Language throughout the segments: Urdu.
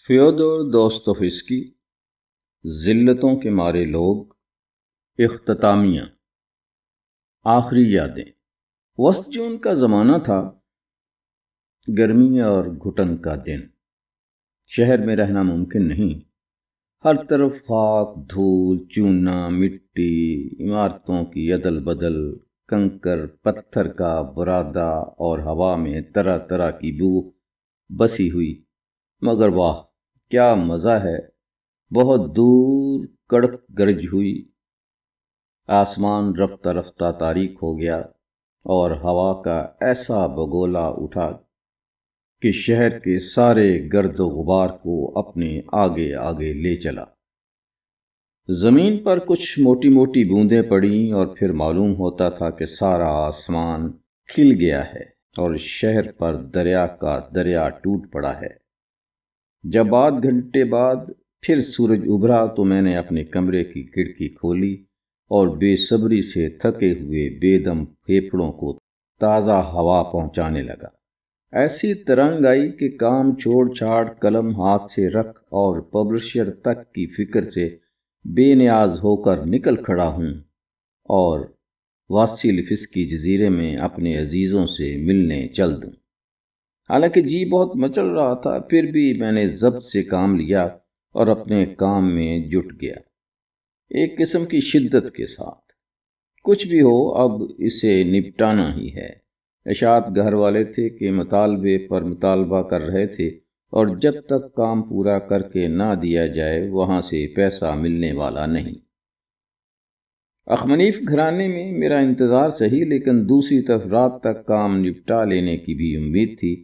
فیودور دوستویفسکی، ذلتوں کے مارے لوگ، اختتامیہ، آخری یادیں۔ وسط جون کا زمانہ تھا، گرمی اور گھٹن کا دن۔ شہر میں رہنا ممکن نہیں، ہر طرف خاک، دھول، چونا، مٹی، عمارتوں کی عدل بدل، کنکر پتھر کا برادہ اور ہوا میں طرح طرح کی بو بسی ہوئی۔ مگر واہ کیا مزہ ہے! بہت دور کڑک گرج ہوئی، آسمان رفتہ رفتہ تاریک ہو گیا اور ہوا کا ایسا بگولا اٹھا کہ شہر کے سارے گرد و غبار کو اپنے آگے آگے لے چلا۔ زمین پر کچھ موٹی موٹی بوندیں پڑیں اور پھر معلوم ہوتا تھا کہ سارا آسمان کھل گیا ہے اور شہر پر دریا کا دریا ٹوٹ پڑا ہے۔ جب آدھ گھنٹے بعد پھر سورج ابھرا تو میں نے اپنے کمرے کی کھڑکی کھولی اور بے صبری سے تھکے ہوئے بے دم پھیپھڑوں کو تازہ ہوا پہنچانے لگا۔ ایسی ترنگ آئی کہ کام چھوڑ چھاڑ قلم ہاتھ سے رکھ اور پبلشر تک کی فکر سے بے نیاز ہو کر نکل کھڑا ہوں اور واسیلیفسکی جزیرے میں اپنے عزیزوں سے ملنے چل دوں۔ حالانکہ جی بہت مچل رہا تھا، پھر بھی میں نے ضبط سے کام لیا اور اپنے کام میں جٹ گیا، ایک قسم کی شدت کے ساتھ۔ کچھ بھی ہو اب اسے نپٹانا ہی ہے۔ اشاعت گھر والے تھے کہ مطالبے پر مطالبہ کر رہے تھے اور جب تک کام پورا کر کے نہ دیا جائے وہاں سے پیسہ ملنے والا نہیں۔ اخمنیف گھرانے میں میرا انتظار صحیح، لیکن دوسری طرف رات تک کام نپٹا لینے کی بھی امید تھی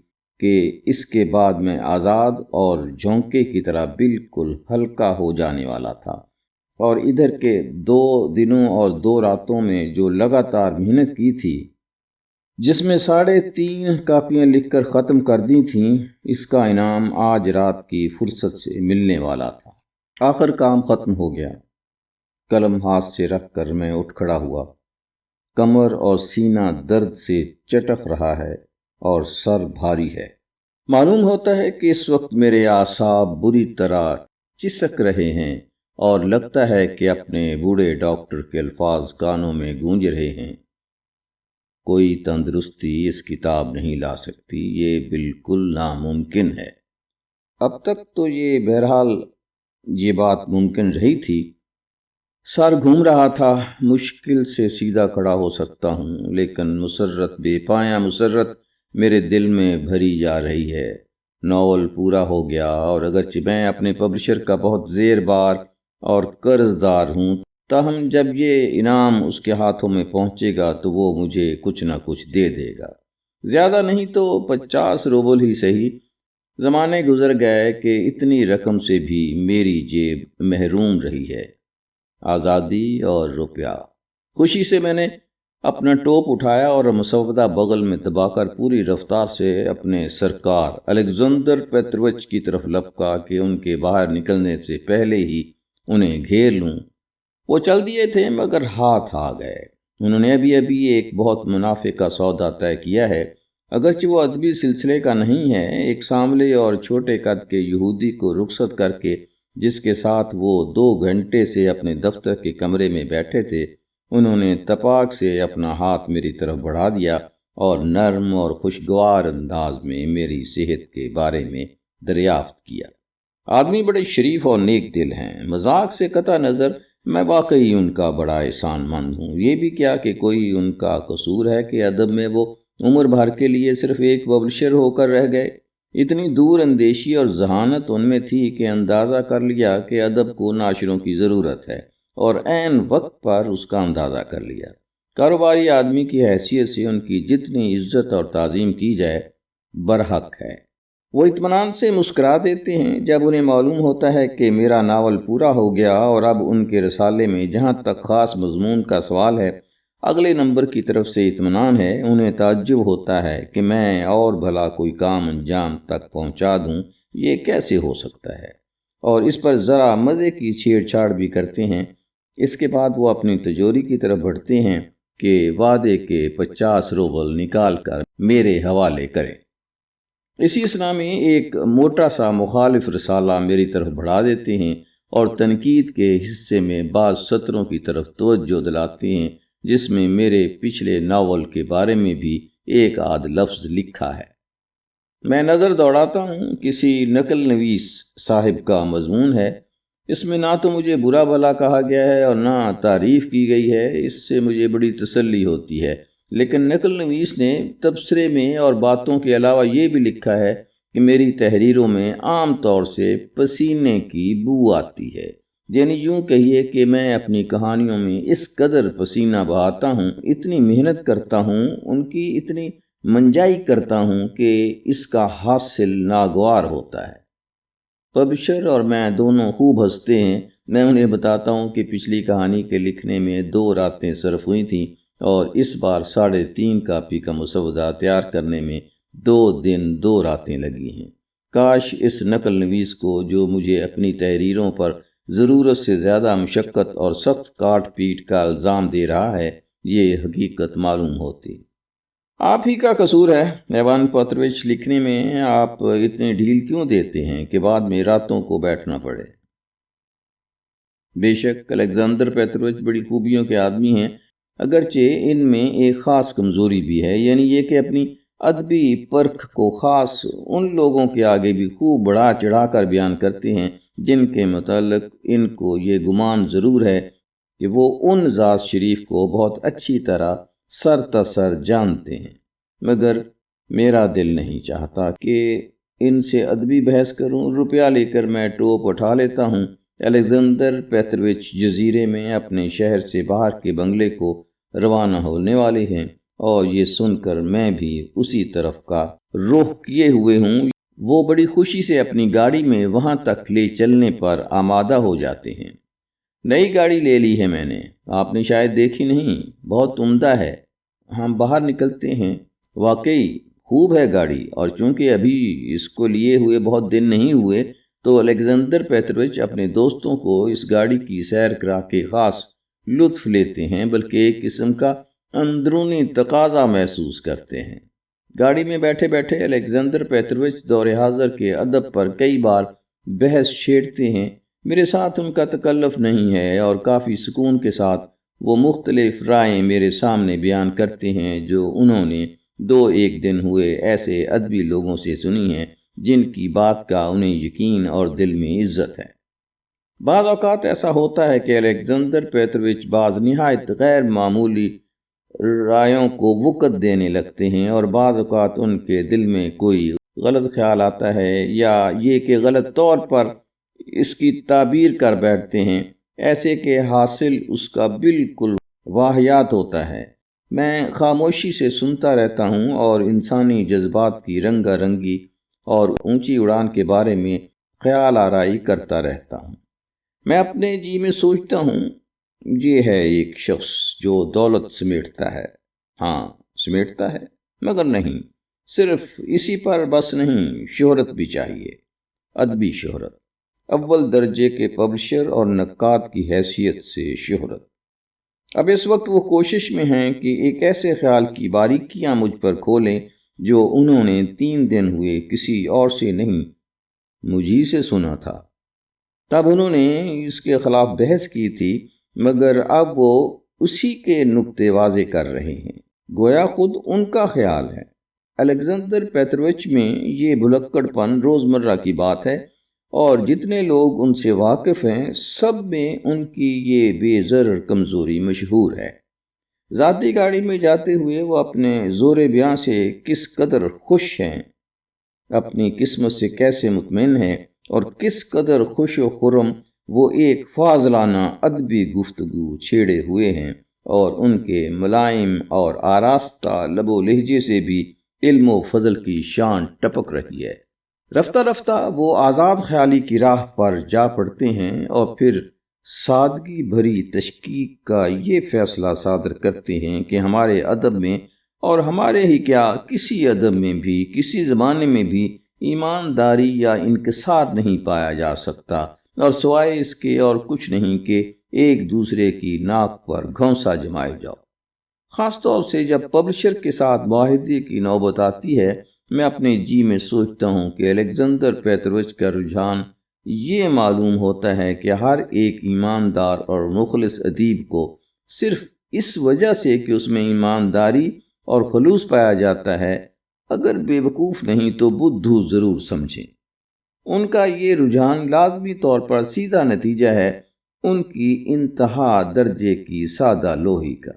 کہ اس کے بعد میں آزاد اور جھونکے کی طرح بالکل ہلکا ہو جانے والا تھا، اور ادھر کے 2 دنوں اور 2 راتوں میں جو لگاتار محنت کی تھی، جس میں 3.5 کاپیاں لکھ کر ختم کر دی تھیں، اس کا انعام آج رات کی فرصت سے ملنے والا تھا۔ آخر کام ختم ہو گیا۔ قلم ہاتھ سے رکھ کر میں اٹھ کھڑا ہوا۔ کمر اور سینہ درد سے چٹک رہا ہے اور سر بھاری ہے۔ معلوم ہوتا ہے کہ اس وقت میرے اعصاب بری طرح چسک رہے ہیں اور لگتا ہے کہ اپنے بوڑھے ڈاکٹر کے الفاظ کانوں میں گونج رہے ہیں، کوئی تندرستی اس کتاب نہیں لا سکتی، یہ بالکل ناممکن ہے۔ اب تک تو بہرحال یہ بات ممکن رہی تھی۔ سر گھوم رہا تھا، مشکل سے سیدھا کھڑا ہو سکتا ہوں، لیکن مسرت، بے پایاں مسرت میرے دل میں بھری جا رہی ہے۔ ناول پورا ہو گیا اور اگرچہ میں اپنے پبلشر کا بہت زیر بار اور قرض دار ہوں، تاہم جب یہ انعام اس کے ہاتھوں میں پہنچے گا تو وہ مجھے کچھ نہ کچھ دے دے گا، زیادہ نہیں تو 50 روبل ہی صحیح۔ زمانے گزر گئے کہ اتنی رقم سے بھی میری جیب محروم رہی ہے۔ آزادی اور روپیہ۔ خوشی سے میں نے اپنا ٹوپ اٹھایا اور مسودہ بغل میں دبا کر پوری رفتار سے اپنے سرکار الیگزینڈر پیٹرووچ کی طرف لپکا کہ ان کے باہر نکلنے سے پہلے ہی انہیں گھیر لوں۔ وہ چل دیے تھے مگر ہاتھ آ گئے۔ انہوں نے ابھی ایک بہت منافع کا سودا طے کیا ہے، اگرچہ وہ ادبی سلسلے کا نہیں ہے۔ ایک سانولے اور چھوٹے قد کے یہودی کو رخصت کر کے، جس کے ساتھ وہ 2 گھنٹے سے اپنے دفتر کے کمرے میں بیٹھے تھے، انہوں نے تپاک سے اپنا ہاتھ میری طرف بڑھا دیا اور نرم اور خوشگوار انداز میں میری صحت کے بارے میں دریافت کیا۔ آدمی بڑے شریف اور نیک دل ہیں، مذاق سے قطع نظر میں واقعی ان کا بڑا احسان مند ہوں۔ یہ بھی کیا کہ کوئی ان کا قصور ہے کہ ادب میں وہ عمر بھر کے لیے صرف ایک پبلشر ہو کر رہ گئے۔ اتنی دور اندیشی اور ذہانت ان میں تھی کہ اندازہ کر لیا کہ ادب کو ناشروں کی ضرورت ہے، اور عین وقت پر اس کا اندازہ کر لیا۔ کاروباری آدمی کی حیثیت سے ان کی جتنی عزت اور تعظیم کی جائے برحق ہے۔ وہ اطمینان سے مسکرا دیتے ہیں جب انہیں معلوم ہوتا ہے کہ میرا ناول پورا ہو گیا اور اب ان کے رسالے میں جہاں تک خاص مضمون کا سوال ہے اگلے نمبر کی طرف سے اطمینان ہے۔ انہیں تعجب ہوتا ہے کہ میں اور بھلا کوئی کام انجام تک پہنچا دوں، یہ کیسے ہو سکتا ہے، اور اس پر ذرا مزے کی چھیڑ چھاڑ بھی کرتے ہیں۔ اس کے بعد وہ اپنی تجوری کی طرف بڑھتے ہیں کہ وعدے کے 50 روبل نکال کر میرے حوالے کریں۔ اسی اسنا میں ایک موٹا سا مخالف رسالہ میری طرف بڑھا دیتے ہیں اور تنقید کے حصے میں بعض سطروں کی طرف توجہ دلاتے ہیں جس میں میرے پچھلے ناول کے بارے میں بھی ایک آدھ لفظ لکھا ہے۔ میں نظر دوڑاتا ہوں، کسی نقل نویس صاحب کا مضمون ہے۔ اس میں نہ تو مجھے برا بھلا کہا گیا ہے اور نہ تعریف کی گئی ہے، اس سے مجھے بڑی تسلی ہوتی ہے۔ لیکن نقل نویس نے تبصرے میں اور باتوں کے علاوہ یہ بھی لکھا ہے کہ میری تحریروں میں عام طور سے پسینے کی بو آتی ہے، یعنی یوں کہیے کہ میں اپنی کہانیوں میں اس قدر پسینہ بہاتا ہوں، اتنی محنت کرتا ہوں، ان کی اتنی منجائی کرتا ہوں کہ اس کا حاصل ناگوار ہوتا ہے۔ پبلشر اور میں دونوں خوب ہنستے ہیں۔ میں انہیں بتاتا ہوں کہ پچھلی کہانی کے لکھنے میں 2 راتیں صرف ہوئی تھیں اور اس بار 3.5 کاپی کا مسودہ تیار کرنے میں 2 دن 2 راتیں لگی ہیں۔ کاش اس نقل نویس کو، جو مجھے اپنی تحریروں پر ضرورت سے زیادہ مشقت اور سخت کاٹ پیٹ کا الزام دے رہا ہے، یہ حقیقت معلوم ہوتی۔ آپ ہی کا قصور ہے ایوان پیترووچ، لکھنے میں آپ اتنے ڈھیل کیوں دیتے ہیں کہ بعد میں راتوں کو بیٹھنا پڑے؟ بے شک الیگزینڈر پیترووچ بڑی خوبیوں کے آدمی ہیں، اگرچہ ان میں ایک خاص کمزوری بھی ہے، یعنی یہ کہ اپنی ادبی پرکھ کو خاص ان لوگوں کے آگے بھی خوب بڑھا چڑھا کر بیان کرتے ہیں جن کے متعلق ان کو یہ گمان ضرور ہے کہ وہ ان ذات شریف کو بہت اچھی طرح سر تسر جانتے ہیں، مگر میرا دل نہیں چاہتا کہ ان سے ادبی بحث کروں۔ روپیہ لے کر میں ٹوپ اٹھا لیتا ہوں۔ الیگزینڈر پیترووچ جزیرے میں اپنے شہر سے باہر کے بنگلے کو روانہ ہونے والے ہیں اور یہ سن کر میں بھی اسی طرف کا رخ کیے ہوئے ہوں۔ وہ بڑی خوشی سے اپنی گاڑی میں وہاں تک لے چلنے پر آمادہ ہو جاتے ہیں۔ نئی گاڑی لے لی ہے میں نے، آپ نے شاید دیکھی نہیں، بہت عمدہ ہے۔ ہم باہر نکلتے ہیں۔ واقعی خوب ہے گاڑی، اور چونکہ ابھی اس کو لیے ہوئے بہت دن نہیں ہوئے تو الیگزینڈر پیترووچ اپنے دوستوں کو اس گاڑی کی سیر کرا کے خاص لطف لیتے ہیں، بلکہ ایک قسم کا اندرونی تقاضا محسوس کرتے ہیں۔ گاڑی میں بیٹھے بیٹھے الیگزینڈر پیترووچ دور حاضر کے ادب پر کئی بار بحث چھیڑتے ہیں۔ میرے ساتھ ان کا تکلف نہیں ہے اور کافی سکون کے ساتھ وہ مختلف رائیں میرے سامنے بیان کرتے ہیں جو انہوں نے 2-1 دن ہوئے ایسے ادبی لوگوں سے سنی ہیں جن کی بات کا انہیں یقین اور دل میں عزت ہے۔ بعض اوقات ایسا ہوتا ہے کہ الیگزینڈر پیترووچ بعض نہایت غیر معمولی رائوں کو وقت دینے لگتے ہیں، اور بعض اوقات ان کے دل میں کوئی غلط خیال آتا ہے یا یہ کہ غلط طور پر اس کی تعبیر کر بیٹھتے ہیں، ایسے کہ حاصل اس کا بالکل واہیات ہوتا ہے۔ میں خاموشی سے سنتا رہتا ہوں اور انسانی جذبات کی رنگا رنگی اور اونچی اڑان کے بارے میں خیال آرائی کرتا رہتا ہوں۔ میں اپنے جی میں سوچتا ہوں، یہ ہے ایک شخص جو دولت سمیٹتا ہے، ہاں سمیٹتا ہے، مگر نہیں صرف اسی پر بس نہیں، شہرت بھی چاہیے، ادبی شہرت، اول درجے کے پبلشر اور نقاد کی حیثیت سے شہرت۔ اب اس وقت وہ کوشش میں ہیں کہ ایک ایسے خیال کی باریکیاں مجھ پر کھولیں جو انہوں نے 3 دن ہوئے کسی اور سے نہیں، مجھی سے سنا تھا۔ تب انہوں نے اس کے خلاف بحث کی تھی، مگر اب وہ اسی کے نقطے واضح کر رہے ہیں، گویا خود ان کا خیال ہے۔ الیگزینڈر پیترووچ میں یہ بھلکڑ پن روزمرہ کی بات ہے، اور جتنے لوگ ان سے واقف ہیں سب میں ان کی یہ بے ضرر کمزوری مشہور ہے۔ ذاتی گاڑی میں جاتے ہوئے وہ اپنے زور بیاں سے کس قدر خوش ہیں، اپنی قسمت سے کیسے مطمئن ہیں، اور کس قدر خوش و خرم وہ ایک فاضلانہ ادبی گفتگو چھیڑے ہوئے ہیں، اور ان کے ملائم اور آراستہ لب و لہجے سے بھی علم و فضل کی شان ٹپک رہی ہے۔ رفتہ رفتہ وہ آزاد خیالی کی راہ پر جا پڑتے ہیں اور پھر سادگی بھری تشکیق کا یہ فیصلہ صادر کرتے ہیں کہ ہمارے ادب میں، اور ہمارے ہی کیا کسی ادب میں بھی، کسی زمانے میں بھی ایمانداری یا انکسار نہیں پایا جا سکتا، اور سوائے اس کے اور کچھ نہیں کہ ایک دوسرے کی ناک پر گھونسا جمائے جاؤ۔ خاص طور سے جب پبلشر کے ساتھ معاہدے کی نوبت آتی ہے، میں اپنے جی میں سوچتا ہوں کہ الیگزینڈر پیترووچ کا رجحان یہ معلوم ہوتا ہے کہ ہر ایک ایماندار اور مخلص ادیب کو صرف اس وجہ سے کہ اس میں ایمانداری اور خلوص پایا جاتا ہے، اگر بے وقوف نہیں تو بدھو ضرور سمجھیں۔ ان کا یہ رجحان لازمی طور پر سیدھا نتیجہ ہے ان کی انتہا درجے کی سادہ لوہی کا۔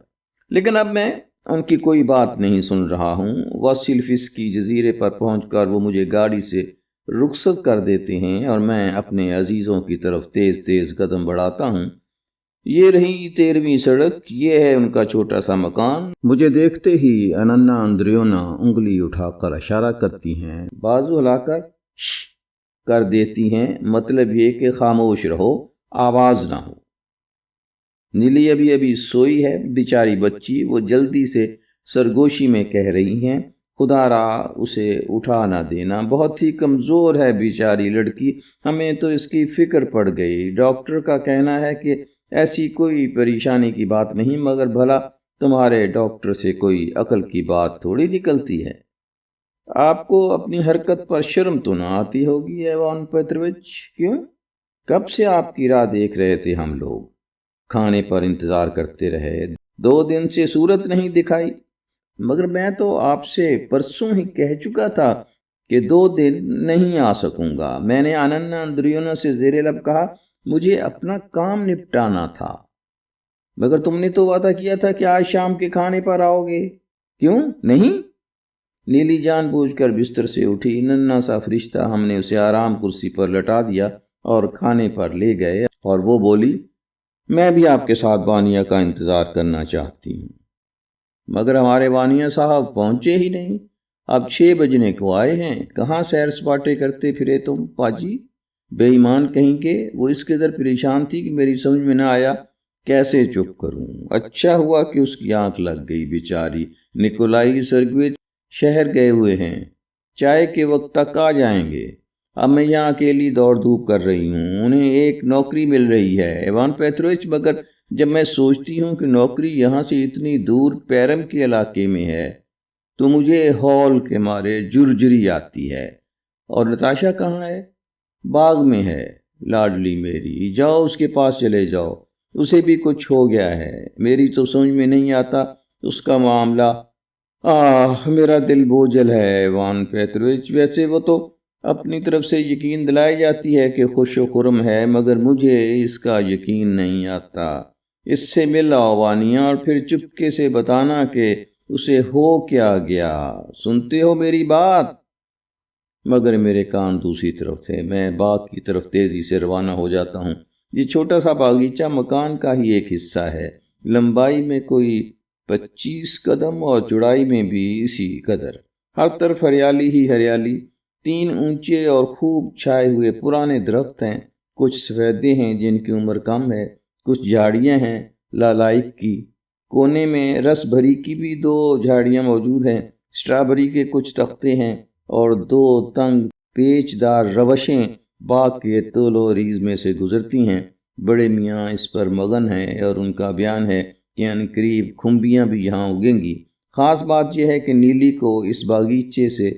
لیکن اب میں ان کی کوئی بات نہیں سن رہا ہوں۔ واسلفس کی جزیرے پر پہنچ کر وہ مجھے گاڑی سے رخصت کر دیتے ہیں اور میں اپنے عزیزوں کی طرف تیز تیز قدم بڑھاتا ہوں۔ یہ رہی 13ویں سڑک، یہ ہے ان کا چھوٹا سا مکان۔ مجھے دیکھتے ہی اننا اندریونا انگلی اٹھا کر اشارہ کرتی ہیں، بازو ہلا کر شش کر دیتی ہیں، مطلب یہ کہ خاموش رہو، آواز نہ ہو۔ نیلی ابھی سوئی ہے، بیچاری بچی، وہ جلدی سے سرگوشی میں کہہ رہی ہیں، خدا را اسے اٹھا نہ دینا، بہت ہی کمزور ہے بیچاری لڑکی، ہمیں تو اس کی فکر پڑ گئی۔ ڈاکٹر کا کہنا ہے کہ ایسی کوئی پریشانی کی بات نہیں، مگر بھلا تمہارے ڈاکٹر سے کوئی عقل کی بات تھوڑی نکلتی ہے۔ آپ کو اپنی حرکت پر شرم تو نہ آتی ہوگی ایوان پیتروچ؟ کیوں؟ کب سے آپ کی راہ دیکھ رہے تھے ہم لوگ، کھانے پر انتظار کرتے رہے، 2 دن سے صورت نہیں دکھائی۔ مگر میں تو آپ سے پرسوں ہی کہہ چکا تھا کہ 2 دن نہیں آ سکوں گا۔ میں نے اننا اندریونا سے زیر لب کہا، مجھے اپنا کام نپٹانا تھا۔ مگر تم نے تو وعدہ کیا تھا کہ آج شام کے کھانے پر آؤ گے، کیوں نہیں؟ نیلی جان بوجھ کر بستر سے اٹھی، ننا سا فرشتہ، ہم نے اسے آرام کرسی پر لٹا دیا اور کھانے پر لے گئے، اور وہ بولی، میں بھی آپ کے ساتھ وانیہ کا انتظار کرنا چاہتی ہوں۔ مگر ہمارے وانیہ صاحب پہنچے ہی نہیں، اب 6 بجنے کو آئے ہیں، کہاں سیر سپاٹے کرتے پھرے تم پاجی؟ بے ایمان کہیں کہ وہ اس قدر پریشان تھی کہ میری سمجھ میں نہ آیا کیسے چپ کروں۔ اچھا ہوا کہ اس کی آنکھ لگ گئی بیچاری۔ نکولائی سرگویچ شہر گئے ہوئے ہیں، چائے کے وقت تک آ جائیں گے۔ اب میں یہاں اکیلی دوڑ دھوپ کر رہی ہوں، انہیں ایک نوکری مل رہی ہے ایوان پیتروچ، مگر جب میں سوچتی ہوں کہ نوکری یہاں سے اتنی دور پیرم کے علاقے میں ہے تو مجھے ہول کے مارے جرجری آتی ہے۔ اور نتاشا کہاں ہے؟ باغ میں ہے، لاڈلی میری، جاؤ اس کے پاس چلے جاؤ، اسے بھی کچھ ہو گیا ہے، میری تو سمجھ میں نہیں آتا اس کا معاملہ۔ میرا دل بوجھل ہے ایوان پیتروچ، ویسے وہ تو اپنی طرف سے یقین دلائی جاتی ہے کہ خوش و خرم ہے، مگر مجھے اس کا یقین نہیں آتا۔ اس سے مل آؤ وانیہ، اور پھر چپکے سے بتانا کہ اسے ہو کیا گیا، سنتے ہو میری بات؟ مگر میرے کان دوسری طرف تھے۔ میں باغ کی طرف تیزی سے روانہ ہو جاتا ہوں۔ یہ چھوٹا سا باغیچہ مکان کا ہی ایک حصہ ہے، لمبائی میں کوئی 25 قدم اور چوڑائی میں بھی اسی قدر، ہر طرف ہریالی ہی ہریالی۔ 3 اونچے اور خوب چھائے ہوئے پرانے درخت ہیں، کچھ سفیدے ہیں جن کی عمر کم ہے، کچھ جھاڑیاں ہیں لالائک کی، کونے میں رس بھری کی بھی 2 جھاڑیاں موجود ہیں، اسٹرابری کے کچھ تختے ہیں، اور 2 تنگ پیچ دار روشیں باغ کے طول و عریض میں سے گزرتی ہیں۔ بڑے میاں اس پر مگن ہیں اور ان کا بیان ہے کہ عنقریب کھمبیاں بھی یہاں اگیں گی۔ خاص بات یہ ہے کہ نیلی کو اس باغیچے سے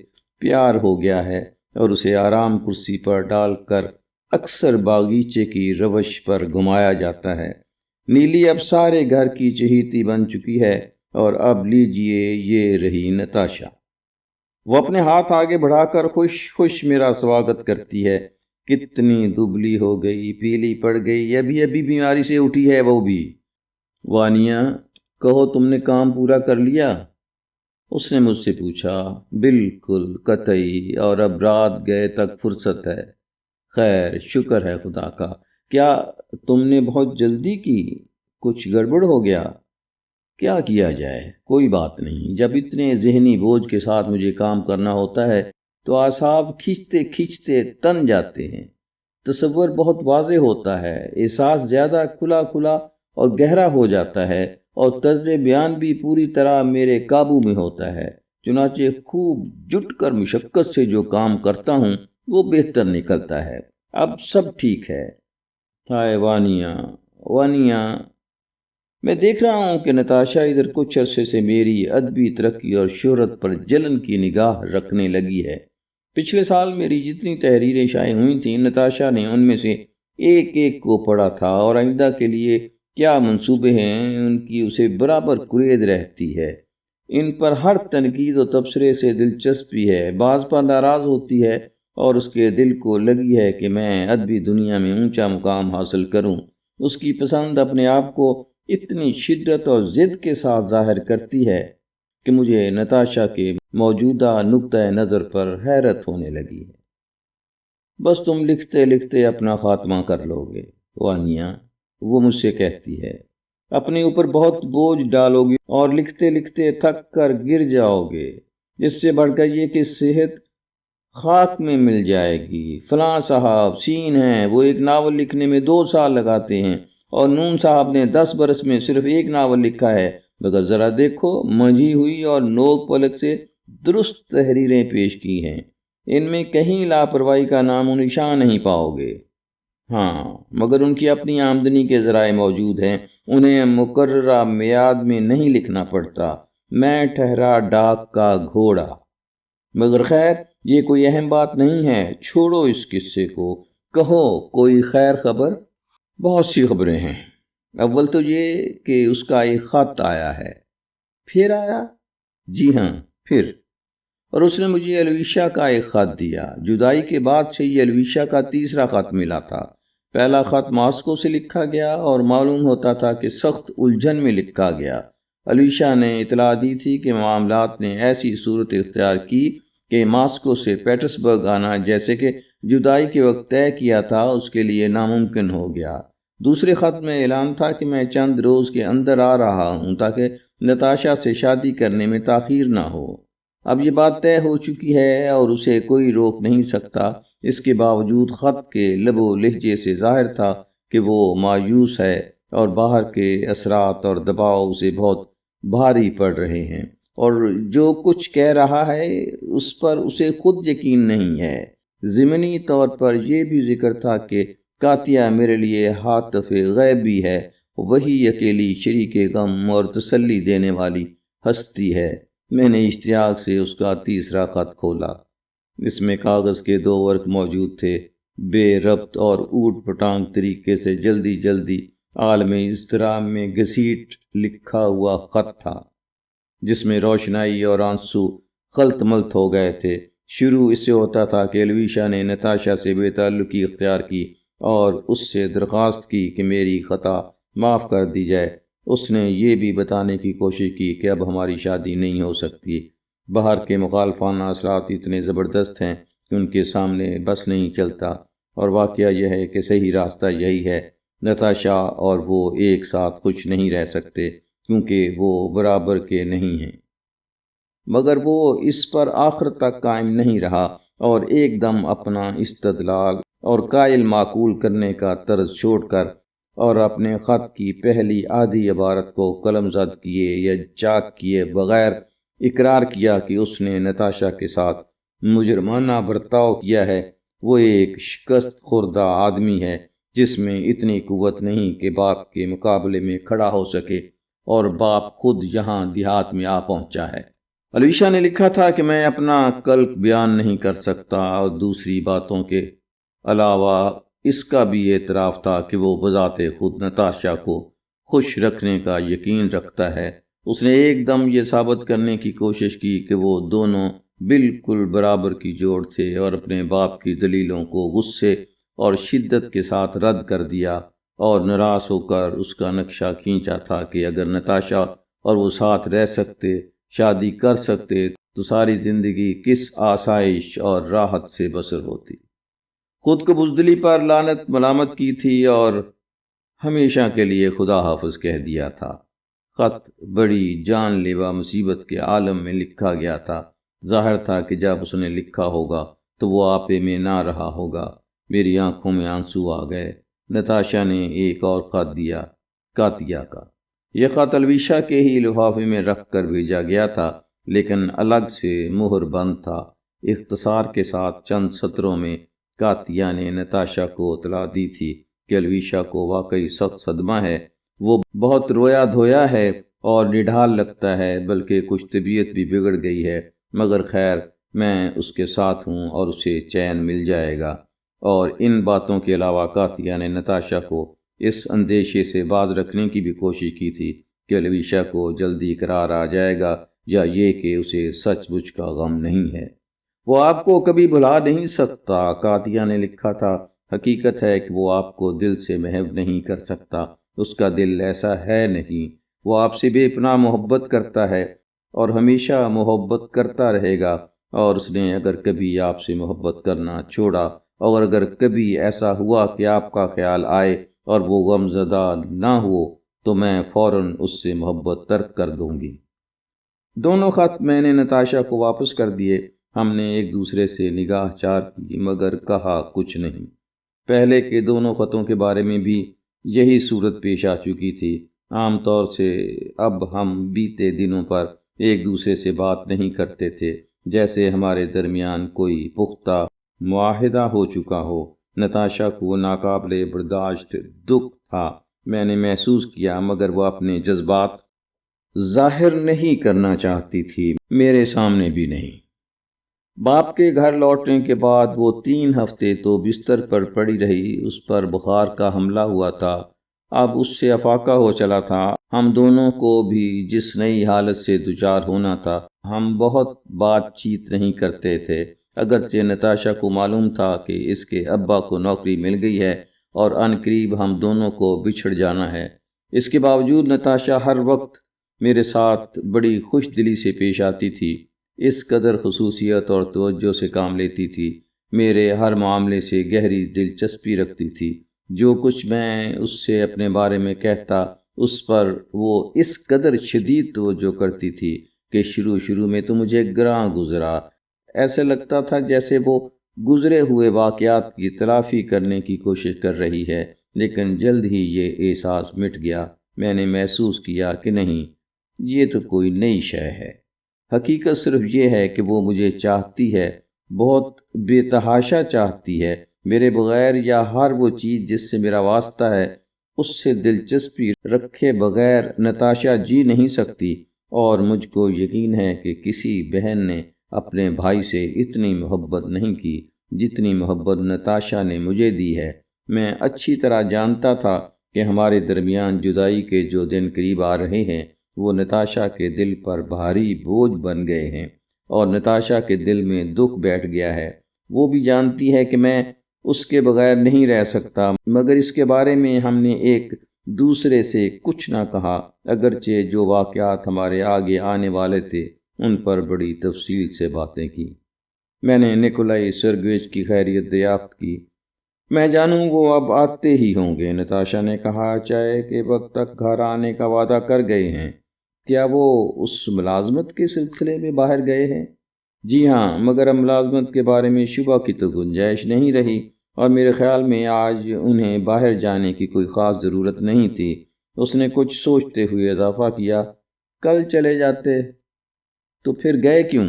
پیار ہو گیا ہے اور اسے آرام کرسی پر ڈال کر اکثر باغیچے کی روش پر گھمایا جاتا ہے۔ نیلی اب سارے گھر کی چہیتی بن چکی ہے، اور اب لیجئے یہ رہی نتاشا۔ وہ اپنے ہاتھ آگے بڑھا کر خوش خوش میرا سواگت کرتی ہے۔ کتنی دبلی ہو گئی، پیلی پڑ گئی، ابھی بیماری سے اٹھی ہے وہ بھی۔ وانیہ، کہو تم نے کام پورا کر لیا؟ اس نے مجھ سے پوچھا۔ بالکل، قطعی، اور اب رات گئے تک فرصت ہے۔ خیر، شکر ہے خدا کا۔ کیا تم نے بہت جلدی کی؟ کچھ گڑبڑ ہو گیا؟ کیا کیا جائے، کوئی بات نہیں، جب اتنے ذہنی بوجھ کے ساتھ مجھے کام کرنا ہوتا ہے تو اعصاب کھینچتے کھینچتے تن جاتے ہیں۔ تصور بہت واضح ہوتا ہے، احساس زیادہ کھلا کھلا اور گہرا ہو جاتا ہے، اور طرز بیان بھی پوری طرح میرے قابو میں ہوتا ہے۔ چنانچہ خوب جٹ کر مشقت سے جو کام کرتا ہوں وہ بہتر نکلتا ہے۔ اب سب ٹھیک ہے۔ ہائے وانیہ، وانیہ، میں دیکھ رہا ہوں کہ نتاشا ادھر کچھ عرصے سے میری ادبی ترقی اور شہرت پر جلن کی نگاہ رکھنے لگی ہے۔ پچھلے سال میری جتنی تحریریں شائع ہوئی تھیں، نتاشا نے ان میں سے ایک ایک کو پڑھا تھا، اور آئندہ کے لیے کیا منصوبے ہیں ان کی اسے برابر قرید رہتی ہے۔ ان پر ہر تنقید و تبصرے سے دلچسپی ہے، بعض پر ناراض ہوتی ہے، اور اس کے دل کو لگی ہے کہ میں ادبی دنیا میں اونچا مقام حاصل کروں۔ اس کی پسند اپنے آپ کو اتنی شدت اور ضد کے ساتھ ظاہر کرتی ہے کہ مجھے نتاشا کے موجودہ نقطۂ نظر پر حیرت ہونے لگی ہے۔ بس تم لکھتے لکھتے اپنا خاتمہ کر لو گے وانیا، وہ مجھ سے کہتی ہے، اپنے اوپر بہت بوجھ ڈالو گے اور لکھتے لکھتے تھک کر گر جاؤ گے۔ جس سے بڑھ کر یہ کہ صحت خاک میں مل جائے گی۔ فلاں صاحب سین ہیں، وہ ایک ناول لکھنے میں 2 سال لگاتے ہیں، اور نون صاحب نے 10 برس میں صرف ایک ناول لکھا ہے، مگر ذرا دیکھو منجھی ہوئی اور نوک پلک سے درست تحریریں پیش کی ہیں، ان میں کہیں لاپرواہی کا نام و نشان نہیں پاؤ گے۔ ہاں، مگر ان کی اپنی آمدنی کے ذرائع موجود ہیں، انہیں مقررہ میعاد میں نہیں لکھنا پڑتا۔ میں ٹھہرا ڈاک کا گھوڑا۔ مگر خیر، یہ کوئی اہم بات نہیں ہے، چھوڑو اس قصے کو، کہو کوئی خیر خبر؟ بہت سی خبریں ہیں۔ اول تو یہ کہ اس کا ایک خط آیا ہے۔ پھر آیا؟ جی ہاں، پھر۔ اور اس نے مجھے الویشا کا ایک خط دیا۔ جدائی کے بعد سے یہ الویشا کا تیسرا خط ملا تھا۔ پہلا خط ماسکو سے لکھا گیا اور معلوم ہوتا تھا کہ سخت الجھن میں لکھا گیا۔ الویشا نے اطلاع دی تھی کہ معاملات نے ایسی صورت اختیار کی کہ ماسکو سے پیٹرسبرگ آنا، جیسے کہ جدائی کے وقت طے کیا تھا، اس کے لیے ناممکن ہو گیا۔ دوسرے خط میں اعلان تھا کہ میں چند روز کے اندر آ رہا ہوں تاکہ نتاشا سے شادی کرنے میں تاخیر نہ ہو۔ اب یہ بات طے ہو چکی ہے اور اسے کوئی روک نہیں سکتا۔ اس کے باوجود خط کے لب و لہجے سے ظاہر تھا کہ وہ مایوس ہے، اور باہر کے اثرات اور دباؤ اسے بہت بھاری پڑ رہے ہیں، اور جو کچھ کہہ رہا ہے اس پر اسے خود یقین نہیں ہے۔ ضمنی طور پر یہ بھی ذکر تھا کہ کاتیا میرے لیے ہاتف غیب بھی ہے، وہی اکیلی شریک غم اور تسلی دینے والی ہستی ہے۔ میں نے اشتیاق سے اس کا تیسرا خط کھولا۔ اس میں کاغذ کے 2 ورق موجود تھے۔ بے ربط اور اوٹ پٹانگ طریقے سے جلدی جلدی عالم اضطراب میں گھسیٹ لکھا ہوا خط تھا، جس میں روشنائی اور آنسو خلط ملط ہو گئے تھے۔ شروع اس سے ہوتا تھا کہ الویشا نے نتاشا سے بے تعلقی اختیار کی اور اس سے درخواست کی کہ میری خطا معاف کر دی جائے۔ اس نے یہ بھی بتانے کی کوشش کی کہ اب ہماری شادی نہیں ہو سکتی۔ باہر کے مخالفانہ اثرات اتنے زبردست ہیں کہ ان کے سامنے بس نہیں چلتا، اور واقعہ یہ ہے کہ صحیح راستہ یہی ہے۔ نتاشا اور وہ ایک ساتھ خوش نہیں رہ سکتے کیونکہ وہ برابر کے نہیں ہیں۔ مگر وہ اس پر آخر تک قائم نہیں رہا اور ایک دم اپنا استدلال اور قائل معقول کرنے کا طرز چھوڑ کر اور اپنے خط کی پہلی آدھی عبارت کو قلم زد کیے یا چاک کیے بغیر اقرار کیا کہ اس نے نتاشا کے ساتھ مجرمانہ برتاؤ کیا ہے۔ وہ ایک شکست خوردہ آدمی ہے جس میں اتنی قوت نہیں کہ باپ کے مقابلے میں کھڑا ہو سکے، اور باپ خود یہاں دیہات میں آ پہنچا ہے۔ الویشا نے لکھا تھا کہ میں اپنا قلق بیان نہیں کر سکتا، اور دوسری باتوں کے علاوہ اس کا بھی اعتراف تھا کہ وہ بذات خود نتاشا کو خوش رکھنے کا یقین رکھتا ہے۔ اس نے ایک دم یہ ثابت کرنے کی کوشش کی کہ وہ دونوں بالکل برابر کی جوڑ تھے، اور اپنے باپ کی دلیلوں کو غصے اور شدت کے ساتھ رد کر دیا، اور ناراض ہو کر اس کا نقشہ کھینچا تھا کہ اگر نتاشا اور وہ ساتھ رہ سکتے، شادی کر سکتے، تو ساری زندگی کس آسائش اور راحت سے بسر ہوتی۔ خود کو بزدلی پر لعنت ملامت کی تھی اور ہمیشہ کے لیے خدا حافظ کہہ دیا تھا۔ خط بڑی جان لیوا مصیبت کے عالم میں لکھا گیا تھا۔ ظاہر تھا کہ جب اس نے لکھا ہوگا تو وہ آپے میں نہ رہا ہوگا۔ میری آنکھوں میں آنسو آ گئے۔ نتاشا نے ایک اور خط دیا، کاتیا کا۔ یہ خط الویشا کے ہی لفافے میں رکھ کر بھیجا گیا تھا، لیکن الگ سے مہر بند تھا۔ اختصار کے ساتھ چند سطروں میں کاتیا نے نتاشا کو اطلاع دی تھی کہ الویشا کو واقعی سخت صدمہ ہے، وہ بہت رویا دھویا ہے اور نڈھال لگتا ہے، بلکہ کچھ طبیعت بھی بگڑ گئی ہے، مگر خیر میں اس کے ساتھ ہوں اور اسے چین مل جائے گا۔ اور ان باتوں کے علاوہ کاتیا نے نتاشا کو اس اندیشے سے باز رکھنے کی بھی کوشش کی تھی کہ الویشا کو جلدی قرار آ جائے گا، یا یہ کہ اسے سچ مچ کا غم نہیں ہے۔ وہ آپ کو کبھی بھلا نہیں سکتا، کاتیا نے لکھا تھا۔ حقیقت ہے کہ وہ آپ کو دل سے محو نہیں کر سکتا، اس کا دل ایسا ہے نہیں۔ وہ آپ سے بے پناہ محبت کرتا ہے اور ہمیشہ محبت کرتا رہے گا، اور اس نے اگر کبھی آپ سے محبت کرنا چھوڑا، اور اگر کبھی ایسا ہوا کہ آپ کا خیال آئے اور وہ غم زدہ نہ ہو، تو میں فوراً اس سے محبت ترک کر دوں گی۔ دونوں خط میں نے نتاشا کو واپس کر دیے۔ ہم نے ایک دوسرے سے نگاہ چار کی، مگر کہا کچھ نہیں۔ پہلے کے دونوں خطوں کے بارے میں بھی یہی صورت پیش آ چکی تھی۔ عام طور سے اب ہم بیتے دنوں پر ایک دوسرے سے بات نہیں کرتے تھے، جیسے ہمارے درمیان کوئی پختہ معاہدہ ہو چکا ہو۔ نتاشا کو ناقابل برداشت دکھ تھا، میں نے محسوس کیا، مگر وہ اپنے جذبات ظاہر نہیں کرنا چاہتی تھی، میرے سامنے بھی نہیں۔ باپ کے گھر لوٹنے کے بعد وہ 3 ہفتے تو بستر پر پڑی رہی۔ اس پر بخار کا حملہ ہوا تھا، اب اس سے افاقہ ہو چلا تھا۔ ہم دونوں کو بھی جس نئی حالت سے دوچار ہونا تھا، ہم بہت بات چیت نہیں کرتے تھے، اگرچہ نتاشا کو معلوم تھا کہ اس کے ابا کو نوکری مل گئی ہے اور عنقریب ہم دونوں کو بچھڑ جانا ہے۔ اس کے باوجود نتاشا ہر وقت میرے ساتھ بڑی خوش دلی سے پیش آتی تھی، اس قدر خصوصیت اور توجہ سے کام لیتی تھی، میرے ہر معاملے سے گہری دلچسپی رکھتی تھی۔ جو کچھ میں اس سے اپنے بارے میں کہتا، اس پر وہ اس قدر شدید توجہ کرتی تھی کہ شروع میں تو مجھے گراں گزرا۔ ایسے لگتا تھا جیسے وہ گزرے ہوئے واقعات کی تلافی کرنے کی کوشش کر رہی ہے، لیکن جلد ہی یہ احساس مٹ گیا۔ میں نے محسوس کیا کہ نہیں، یہ تو کوئی نئی شے ہے۔ حقیقت صرف یہ ہے کہ وہ مجھے چاہتی ہے، بہت بے تحاشا چاہتی ہے، میرے بغیر، یا ہر وہ چیز جس سے میرا واسطہ ہے اس سے دلچسپی رکھے بغیر نتاشا جی نہیں سکتی۔ اور مجھ کو یقین ہے کہ کسی بہن نے اپنے بھائی سے اتنی محبت نہیں کی جتنی محبت نتاشا نے مجھے دی ہے۔ میں اچھی طرح جانتا تھا کہ ہمارے درمیان جدائی کے جو دن قریب آ رہے ہیں وہ نتاشا کے دل پر بھاری بوجھ بن گئے ہیں، اور نتاشا کے دل میں دکھ بیٹھ گیا ہے۔ وہ بھی جانتی ہے کہ میں اس کے بغیر نہیں رہ سکتا، مگر اس کے بارے میں ہم نے ایک دوسرے سے کچھ نہ کہا، اگرچہ جو واقعات ہمارے آگے آنے والے تھے ان پر بڑی تفصیل سے باتیں کی۔ میں نے نکولائی سرگیویچ کی خیریت دریافت کی۔ میں جانوں وہ اب آتے ہی ہوں گے، نتاشا نے کہا، چائے کے وقت تک گھر آنے کا وعدہ کر گئے ہیں۔ کیا وہ اس ملازمت کے سلسلے میں باہر گئے ہیں؟ جی ہاں، مگر اب ملازمت کے بارے میں شبہ کی تو گنجائش نہیں رہی، اور میرے خیال میں آج انہیں باہر جانے کی کوئی خاص ضرورت نہیں تھی۔ اس نے کچھ سوچتے ہوئے اضافہ کیا، کل چلے جاتے تو پھر گئے کیوں؟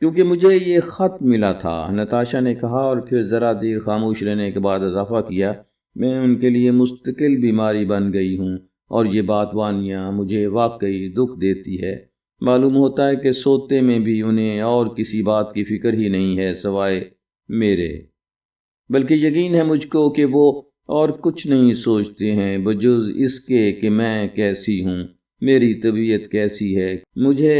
کیونکہ مجھے یہ خط ملا تھا، نتاشا نے کہا، اور پھر ذرا دیر خاموش رہنے کے بعد اضافہ کیا، میں ان کے لیے مستقل بیماری بن گئی ہوں، اور یہ بات وانیہ مجھے واقعی دکھ دیتی ہے۔ معلوم ہوتا ہے کہ سوتے میں بھی انہیں اور کسی بات کی فکر ہی نہیں ہے سوائے میرے، بلکہ یقین ہے مجھ کو کہ وہ اور کچھ نہیں سوچتے ہیں بجز اس کے کہ میں کیسی ہوں، میری طبیعت کیسی ہے۔ مجھے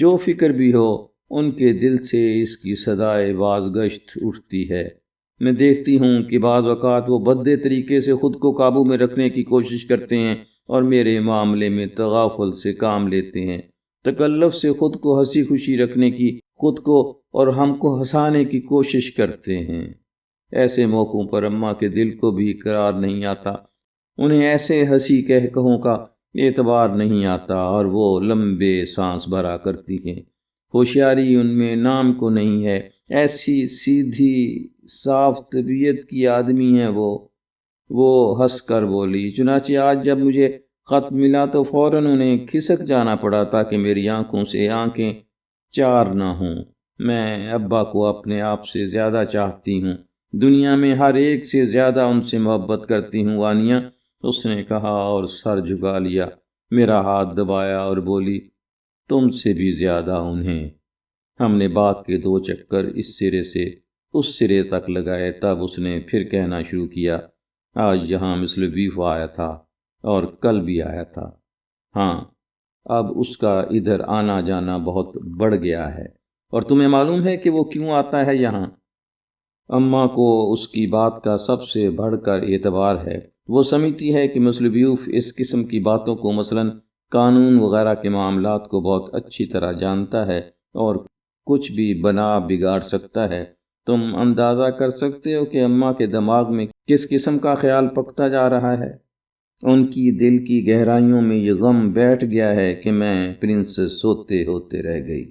جو فکر بھی ہو، ان کے دل سے اس کی صدائے بازگشت اٹھتی ہے۔ میں دیکھتی ہوں کہ بعض اوقات وہ بھدے طریقے سے خود کو قابو میں رکھنے کی کوشش کرتے ہیں اور میرے معاملے میں تغافل سے کام لیتے ہیں، تکلف سے خود کو ہنسی خوشی رکھنے کی، خود کو اور ہم کو ہنسانے کی کوشش کرتے ہیں۔ ایسے موقعوں پر اماں کے دل کو بھی قرار نہیں آتا، انہیں ایسے ہنسی کہوں کا اعتبار نہیں آتا، اور وہ لمبے سانس بھرا کرتی ہیں۔ ہوشیاری ان میں نام کو نہیں ہے، ایسی سیدھی صاف طبیعت کی آدمی ہیں وہ ہنس کر بولی۔ چنانچہ آج جب مجھے خط ملا تو فوراً انہیں کھسک جانا پڑا تاکہ میری آنکھوں سے آنکھیں چار نہ ہوں۔ میں ابا کو اپنے آپ سے زیادہ چاہتی ہوں، دنیا میں ہر ایک سے زیادہ ان سے محبت کرتی ہوں وانیہ، اس نے کہا اور سر جھکا لیا، میرا ہاتھ دبایا اور بولی، تم سے بھی زیادہ انہیں۔ ہم نے باغ کے 2 چکر اس سرے سے اس سرے تک لگائے، تب اس نے پھر کہنا شروع کیا، آج یہاں مسٹر بیف آیا تھا اور کل بھی آیا تھا۔ ہاں، اب اس کا ادھر آنا جانا بہت بڑھ گیا ہے۔ اور تمہیں معلوم ہے کہ وہ کیوں آتا ہے یہاں؟ اماں کو اس کی بات کا سب سے بڑھ کر اعتبار ہے۔ وہ سمجھتی ہے کہ مسٹر بیوف اس قسم کی باتوں کو، مثلاً قانون وغیرہ کے معاملات کو بہت اچھی طرح جانتا ہے اور کچھ بھی بنا بگاڑ سکتا ہے۔ تم اندازہ کر سکتے ہو کہ اماں کے دماغ میں کس قسم کا خیال پکتا جا رہا ہے۔ ان کی دل کی گہرائیوں میں یہ غم بیٹھ گیا ہے کہ میں پرنسس سوتے ہوتے رہ گئی۔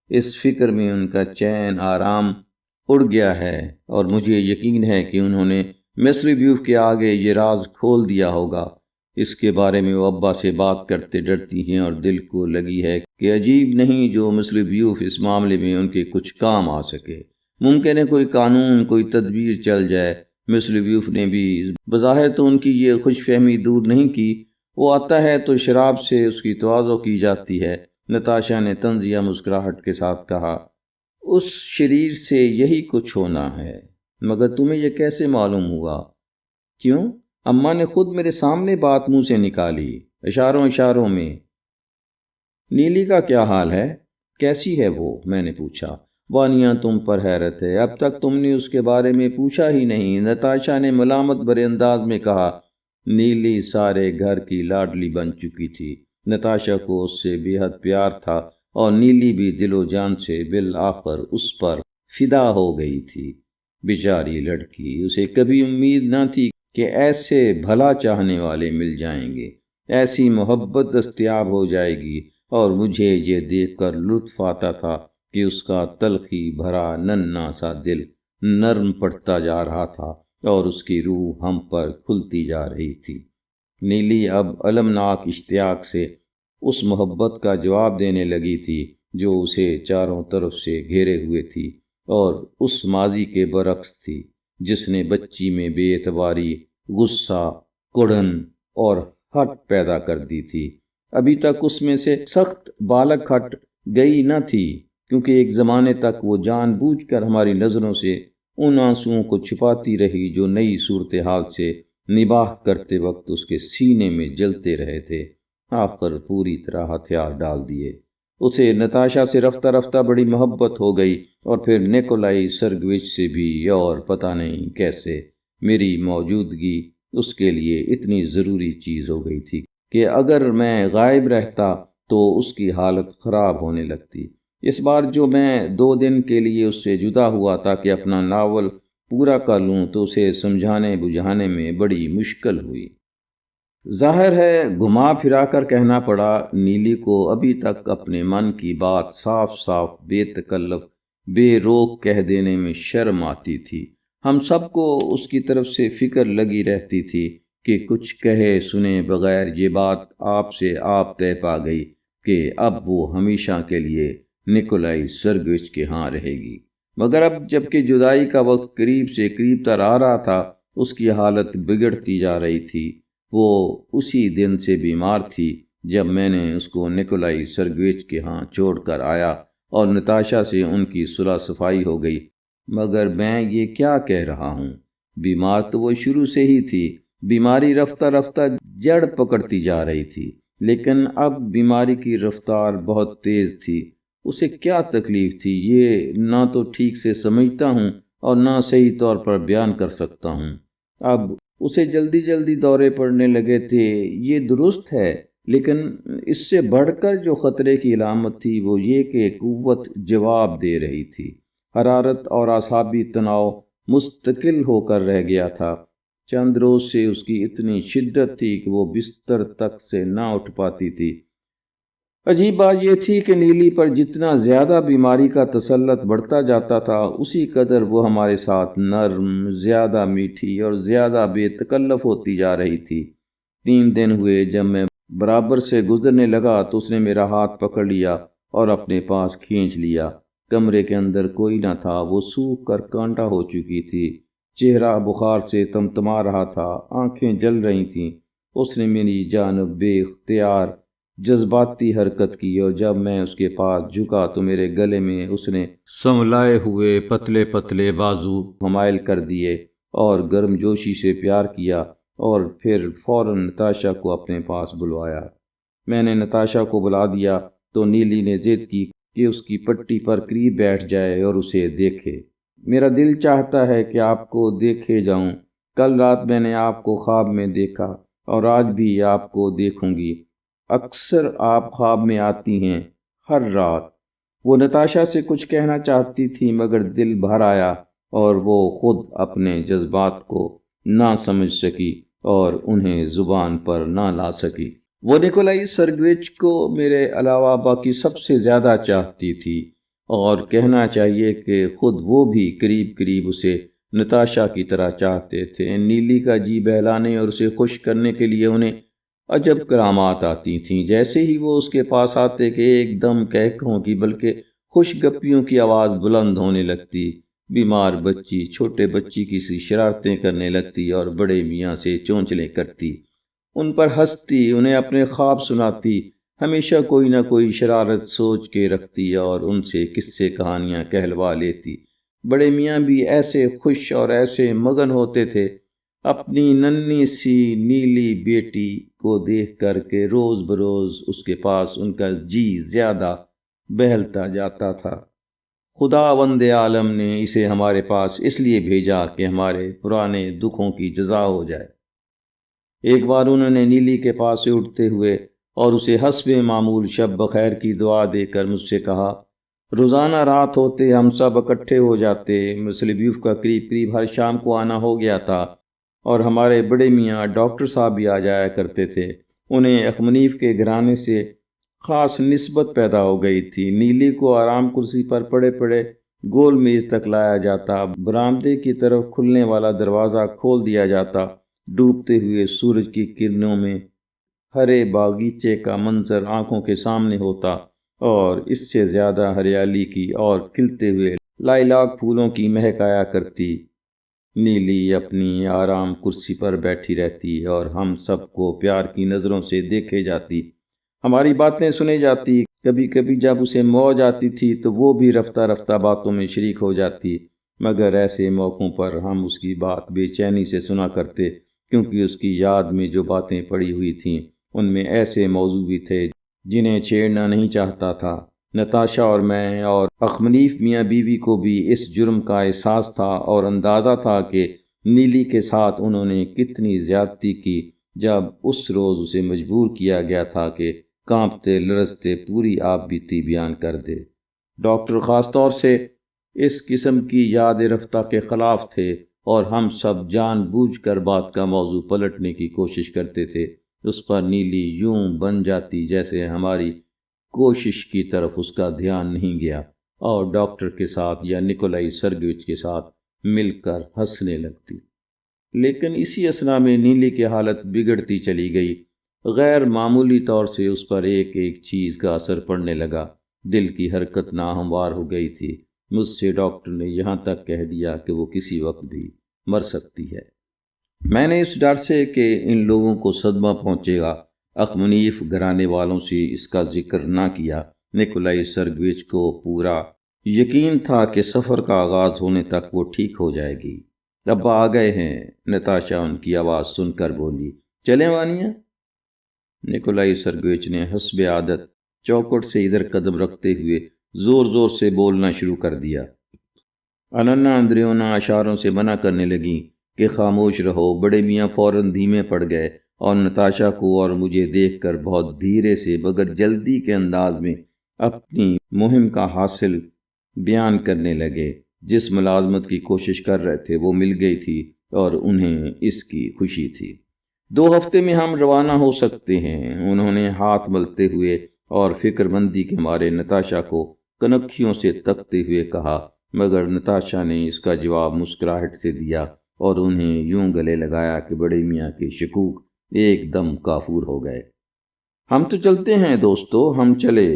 اس فکر میں ان کا چین آرام اڑ گیا ہے، اور مجھے یقین ہے کہ انہوں نے مسٹر بیوف کے آگے یہ راز کھول دیا ہوگا۔ اس کے بارے میں وہ ابا سے بات کرتے ڈرتی ہیں، اور دل کو لگی ہے کہ عجیب نہیں جو مسٹر بیوف اس معاملے میں ان کے کچھ کام آ سکے۔ ممکن ہے کوئی قانون، کوئی تدبیر چل جائے۔ مسٹر بیوف نے بھی بظاہر تو ان کی یہ خوش فہمی دور نہیں کی۔ وہ آتا ہے تو شراب سے اس کی تواضع کی جاتی ہے۔ نتاشا نے طنزیہ مسکراہٹ کے ساتھ کہا، اس شریر سے یہی کچھ ہونا ہے۔ مگر تمہیں یہ کیسے معلوم ہوا؟ کیوں؟ اماں نے خود میرے سامنے بات منہ سے نکالی، اشاروں اشاروں میں۔ نیلی کا کیا حال ہے؟ کیسی ہے وہ؟ میں نے پوچھا۔ وانیا، تم پر حیرت ہے، اب تک تم نے اس کے بارے میں پوچھا ہی نہیں، نتاشا نے ملامت بھرے انداز میں کہا۔ نیلی سارے گھر کی لاڈلی بن چکی تھی۔ نتاشا کو اس سے بے حد پیار تھا، اور نیلی بھی دل و جان سے بالآخر اس پر فدا ہو گئی تھی۔ بیچاری لڑکی، اسے کبھی امید نہ تھی کہ ایسے بھلا چاہنے والے مل جائیں گے، ایسی محبت دستیاب ہو جائے گی، اور مجھے یہ دیکھ کر لطف آتا تھا کہ اس کا تلخی بھرا ننھا سا دل نرم پڑتا جا رہا تھا، اور اس کی روح ہم پر کھلتی جا رہی تھی۔ نیلی اب المناک اشتیاق سے اس محبت کا جواب دینے لگی تھی جو اسے چاروں طرف سے گھیرے ہوئے تھی، اور اس ماضی کے برعکس تھی جس نے بچی میں بے اعتباری، غصہ، کڑن اور ہٹ پیدا کر دی تھی۔ ابھی تک اس میں سے سخت بالکھ ہٹ گئی نہ تھی، کیونکہ ایک زمانے تک وہ جان بوجھ کر ہماری نظروں سے ان آنسوؤں کو چھپاتی رہی جو نئی صورتحال سے نباہ کرتے وقت اس کے سینے میں جلتے رہے تھے۔ آخر پوری طرح ہتھیار ڈال دیے۔ اسے نتاشا سے رفتہ رفتہ بڑی محبت ہو گئی، اور پھر نیکولائی سرگوچ سے بھی، اور پتہ نہیں کیسے میری موجودگی اس کے لیے اتنی ضروری چیز ہو گئی تھی کہ اگر میں غائب رہتا تو اس کی حالت خراب ہونے لگتی۔ اس بار جو میں 2 دن کے لیے اس سے جدا ہوا تاکہ اپنا ناول پورا کر لوں تو اسے سمجھانے بجھانے میں بڑی مشکل ہوئی۔ ظاہر ہے گھما پھرا کر کہنا پڑا، نیلی کو ابھی تک اپنے من کی بات صاف صاف بے تکلف بے روک کہہ دینے میں شرم آتی تھی۔ ہم سب کو اس کی طرف سے فکر لگی رہتی تھی کہ کچھ کہے سنے بغیر یہ بات آپ سے آپ طے پا گئی کہ اب وہ ہمیشہ کے لیے نیکولائی سرگوچ کے ہاں رہے گی۔ مگر اب جبکہ جدائی کا وقت قریب سے قریب تر آ رہا تھا، اس کی حالت بگڑتی جا رہی تھی۔ وہ اسی دن سے بیمار تھی جب میں نے اس کو نیکولائی سرگوچ کے ہاں چھوڑ کر آیا، اور نتاشا سے ان کی صلح صفائی ہو گئی۔ مگر میں یہ کیا کہہ رہا ہوں؟ بیمار تو وہ شروع سے ہی تھی۔ بیماری رفتہ رفتہ جڑ پکڑتی جا رہی تھی، لیکن اب بیماری کی رفتار بہت تیز تھی۔ اسے کیا تکلیف تھی یہ نہ تو ٹھیک سے سمجھتا ہوں اور نہ صحیح طور پر بیان کر سکتا ہوں۔ اب اسے جلدی جلدی دورے پڑنے لگے تھے، یہ درست ہے، لیکن اس سے بڑھ کر جو خطرے کی علامت تھی وہ یہ کہ قوت جواب دے رہی تھی۔ حرارت اور اعصابی تناؤ مستقل ہو کر رہ گیا تھا۔ چند روز سے اس کی اتنی شدت تھی کہ وہ بستر تک سے نہ اٹھ پاتی تھی۔ عجیب بات یہ تھی کہ نیلی پر جتنا زیادہ بیماری کا تسلط بڑھتا جاتا تھا، اسی قدر وہ ہمارے ساتھ نرم، زیادہ میٹھی اور زیادہ بے تکلف ہوتی جا رہی تھی۔ 3 دن ہوئے جب میں برابر سے گزرنے لگا تو اس نے میرا ہاتھ پکڑ لیا اور اپنے پاس کھینچ لیا۔ کمرے کے اندر کوئی نہ تھا، وہ سوکھ کر کانٹا ہو چکی تھی، چہرہ بخار سے تمتما رہا تھا، آنکھیں جل رہی تھیں۔ اس نے میری جانب بے اختیار جذباتی حرکت کی، اور جب میں اس کے پاس جھکا تو میرے گلے میں اس نے سنبھلائے ہوئے پتلے پتلے بازو حمائل کر دیے اور گرم جوشی سے پیار کیا، اور پھر فوراً نتاشا کو اپنے پاس بلوایا۔ میں نے نتاشا کو بلا دیا تو نیلی نے ضد کی کہ اس کی پٹی پر قریب بیٹھ جائے اور اسے دیکھے۔ میرا دل چاہتا ہے کہ آپ کو دیکھے جاؤں۔ کل رات میں نے آپ کو خواب میں دیکھا اور آج بھی آپ کو دیکھوں گی۔ اکثر آپ خواب میں آتی ہیں، ہر رات۔ وہ نتاشا سے کچھ کہنا چاہتی تھی مگر دل بھر آیا اور وہ خود اپنے جذبات کو نہ سمجھ سکی اور انہیں زبان پر نہ لا سکی۔ وہ نکولائی سرگویچ کو میرے علاوہ باقی سب سے زیادہ چاہتی تھی، اور کہنا چاہیے کہ خود وہ بھی قریب قریب اسے نتاشا کی طرح چاہتے تھے۔ نیلی کا جی بہلانے اور اسے خوش کرنے کے لیے انہیں عجب کرامات آتی تھیں۔ جیسے ہی وہ اس کے پاس آتے کہ ایک دم کہکہوں کی بلکہ خوش گپیوں کی آواز بلند ہونے لگتی، بیمار بچی چھوٹے بچی کی سی شرارتیں کرنے لگتی اور بڑے میاں سے چونچلیں کرتی، ان پر ہنستی، انہیں اپنے خواب سناتی، ہمیشہ کوئی نہ کوئی شرارت سوچ کے رکھتی اور ان سے قصے کہانیاں کہلوا لیتی۔ بڑے میاں بھی ایسے خوش اور ایسے مگن ہوتے تھے اپنی ننھی سی نیلی بیٹی کو دیکھ کر کے روز بروز اس کے پاس ان کا جی زیادہ بہلتا جاتا تھا۔ خداوند عالم نے اسے ہمارے پاس اس لیے بھیجا کہ ہمارے پرانے دکھوں کی جزا ہو جائے۔ ایک بار انہوں نے نیلی کے پاس سے اٹھتے ہوئے اور اسے حسب معمول شب بخیر کی دعا دے کر مجھ سے کہا، روزانہ رات ہوتے ہم سب اکٹھے ہو جاتے۔ مسلبیوف کا قریب قریب ہر شام کو آنا ہو گیا تھا، اور ہمارے بڑے میاں ڈاکٹر صاحب بھی آ جایا کرتے تھے۔ انہیں اخمنیف کے گھرانے سے خاص نسبت پیدا ہو گئی تھی۔ نیلی کو آرام کرسی پر پڑے پڑے گول میز تک لایا جاتا، برآمدے کی طرف کھلنے والا دروازہ کھول دیا جاتا، ڈوبتے ہوئے سورج کی کرنوں میں ہرے باغیچے کا منظر آنکھوں کے سامنے ہوتا، اور اس سے زیادہ ہریالی کی اور کھلتے ہوئے لائلاک پھولوں کی مہک آیا کرتی۔ نیلی اپنی آرام کرسی پر بیٹھی رہتی اور ہم سب کو پیار کی نظروں سے دیکھے جاتی، ہماری باتیں سنے جاتی۔ کبھی کبھی جب اسے موج آتی تھی تو وہ بھی رفتہ رفتہ باتوں میں شریک ہو جاتی، مگر ایسے موقعوں پر ہم اس کی بات بے چینی سے سنا کرتے، کیونکہ اس کی یاد میں جو باتیں پڑی ہوئی تھیں ان میں ایسے موضوع بھی تھے جنہیں چھیڑنا نہیں چاہتا تھا۔ نتاشا اور میں اور اخمنیف میاں بیوی کو بھی اس جرم کا احساس تھا اور اندازہ تھا کہ نیلی کے ساتھ انہوں نے کتنی زیادتی کی جب اس روز اسے مجبور کیا گیا تھا کہ کانپتے لرزتے پوری آپ بیتی بیان کر دے۔ ڈاکٹر خاص طور سے اس قسم کی یاد رفتہ کے خلاف تھے، اور ہم سب جان بوجھ کر بات کا موضوع پلٹنے کی کوشش کرتے تھے۔ اس پر نیلی یوں بن جاتی جیسے ہماری کوشش کی طرف اس کا دھیان نہیں گیا، اور ڈاکٹر کے ساتھ یا نکولائی سرگویچ کے ساتھ مل کر ہنسنے لگتی۔ لیکن اسی اثنا میں نیلی کی حالت بگڑتی چلی گئی۔ غیر معمولی طور سے اس پر ایک ایک چیز کا اثر پڑنے لگا۔ دل کی حرکت ناہموار ہو گئی تھی۔ مجھ سے ڈاکٹر نے یہاں تک کہہ دیا کہ وہ کسی وقت بھی مر سکتی ہے۔ میں نے اس ڈر سے کہ ان لوگوں کو صدمہ پہنچے گا، اخمنیف گھرانے والوں سے اس کا ذکر نہ کیا۔ نکولائی سرگویچ کو پورا یقین تھا کہ سفر کا آغاز ہونے تک وہ ٹھیک ہو جائے گی۔ ابا آ گئے ہیں، نتاشا ان کی آواز سن کر بولی۔ چلیں وانیا؟ نکولائی سرگویچ نے حسب عادت چوکٹ سے ادھر قدم رکھتے ہوئے زور زور سے بولنا شروع کر دیا۔ اننا اندریونا اشاروں سے منع کرنے لگیں کہ خاموش رہو۔ بڑے میاں فوراً دھیمے پڑ گئے اور نتاشا کو اور مجھے دیکھ کر بہت دھیرے سے مگر جلدی کے انداز میں اپنی مہم کا حاصل بیان کرنے لگے۔ جس ملازمت کی کوشش کر رہے تھے وہ مل گئی تھی اور انہیں اس کی خوشی تھی۔ 2 ہفتے میں ہم روانہ ہو سکتے ہیں، انہوں نے ہاتھ ملتے ہوئے اور فکر مندی کے مارے نتاشا کو کنکھیوں سے تکتے ہوئے کہا، مگر نتاشا نے اس کا جواب مسکراہٹ سے دیا اور انہیں یوں گلے لگایا کہ بڑے میاں کے شکوک ایک دم کافور ہو گئے۔ ہم تو چلتے ہیں دوستو، ہم چلے،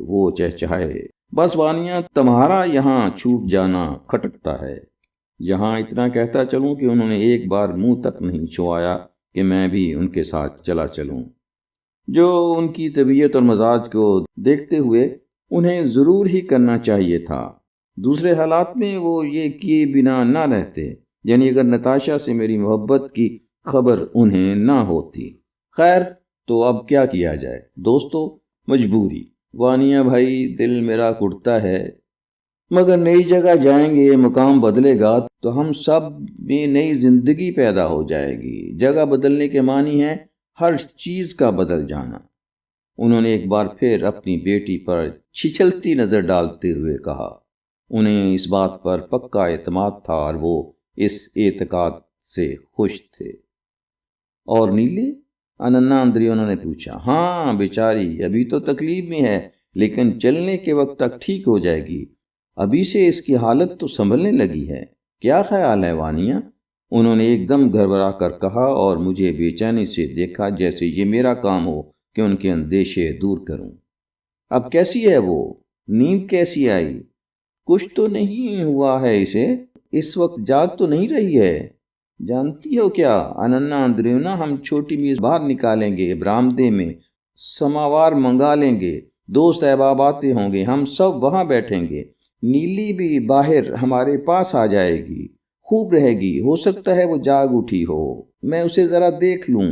وہ چہچہائے۔ بس وانیا، تمہارا یہاں چھوٹ جانا کھٹکتا ہے۔ یہاں اتنا کہتا چلوں کہ انہوں نے ایک بار منہ تک نہیں چھوایا کہ میں بھی ان کے ساتھ چلا چلوں، جو ان کی طبیعت اور مزاج کو دیکھتے ہوئے انہیں ضرور ہی کرنا چاہیے تھا۔ دوسرے حالات میں وہ یہ کیے بنا نہ رہتے، یعنی اگر نتاشا سے میری محبت کی خبر انہیں نہ ہوتی۔ خیر، تو اب کیا کیا جائے دوستو، مجبوری۔ وانیہ بھائی، دل میرا کٹتا ہے، مگر نئی جگہ جائیں گے، مقام بدلے گا تو ہم سب میں نئی زندگی پیدا ہو جائے گی۔ جگہ بدلنے کے معنی ہے ہر چیز کا بدل جانا۔ انہوں نے ایک بار پھر اپنی بیٹی پر چھچلتی نظر ڈالتے ہوئے کہا۔ انہیں اس بات پر پکا اعتماد تھا اور وہ اس اعتقاد سے خوش تھے۔ اور نیلی؟ اننا اندریونا نے پوچھا۔ ہاں بیچاری، ابھی تو تکلیف میں ہے، لیکن چلنے کے وقت تک ٹھیک ہو جائے گی۔ ابھی سے اس کی حالت تو سنبھلنے لگی ہے۔ کیا خیال ہے وانیہ؟ انہوں نے ایک دم گھبرا کر کہا اور مجھے بے چینی سے دیکھا، جیسے یہ میرا کام ہو کہ ان کے اندیشے دور کروں۔ اب کیسی ہے وہ؟ نیند کیسی آئی؟ کچھ تو نہیں ہوا ہے اسے؟ اس وقت جاگ تو نہیں رہی ہے؟ جانتی ہو کیا اننا اندریونا، ہم چھوٹی میز باہر نکالیں گے، برآمدے میں سماوار منگا لیں گے، دوست احباب آتے ہوں گے، ہم سب وہاں بیٹھیں گے، نیلی بھی باہر ہمارے پاس آ جائے گی، خوب رہے گی، ہو سکتا ہے وہ جاگ اٹھی ہو، میں اسے ذرا دیکھ لوں،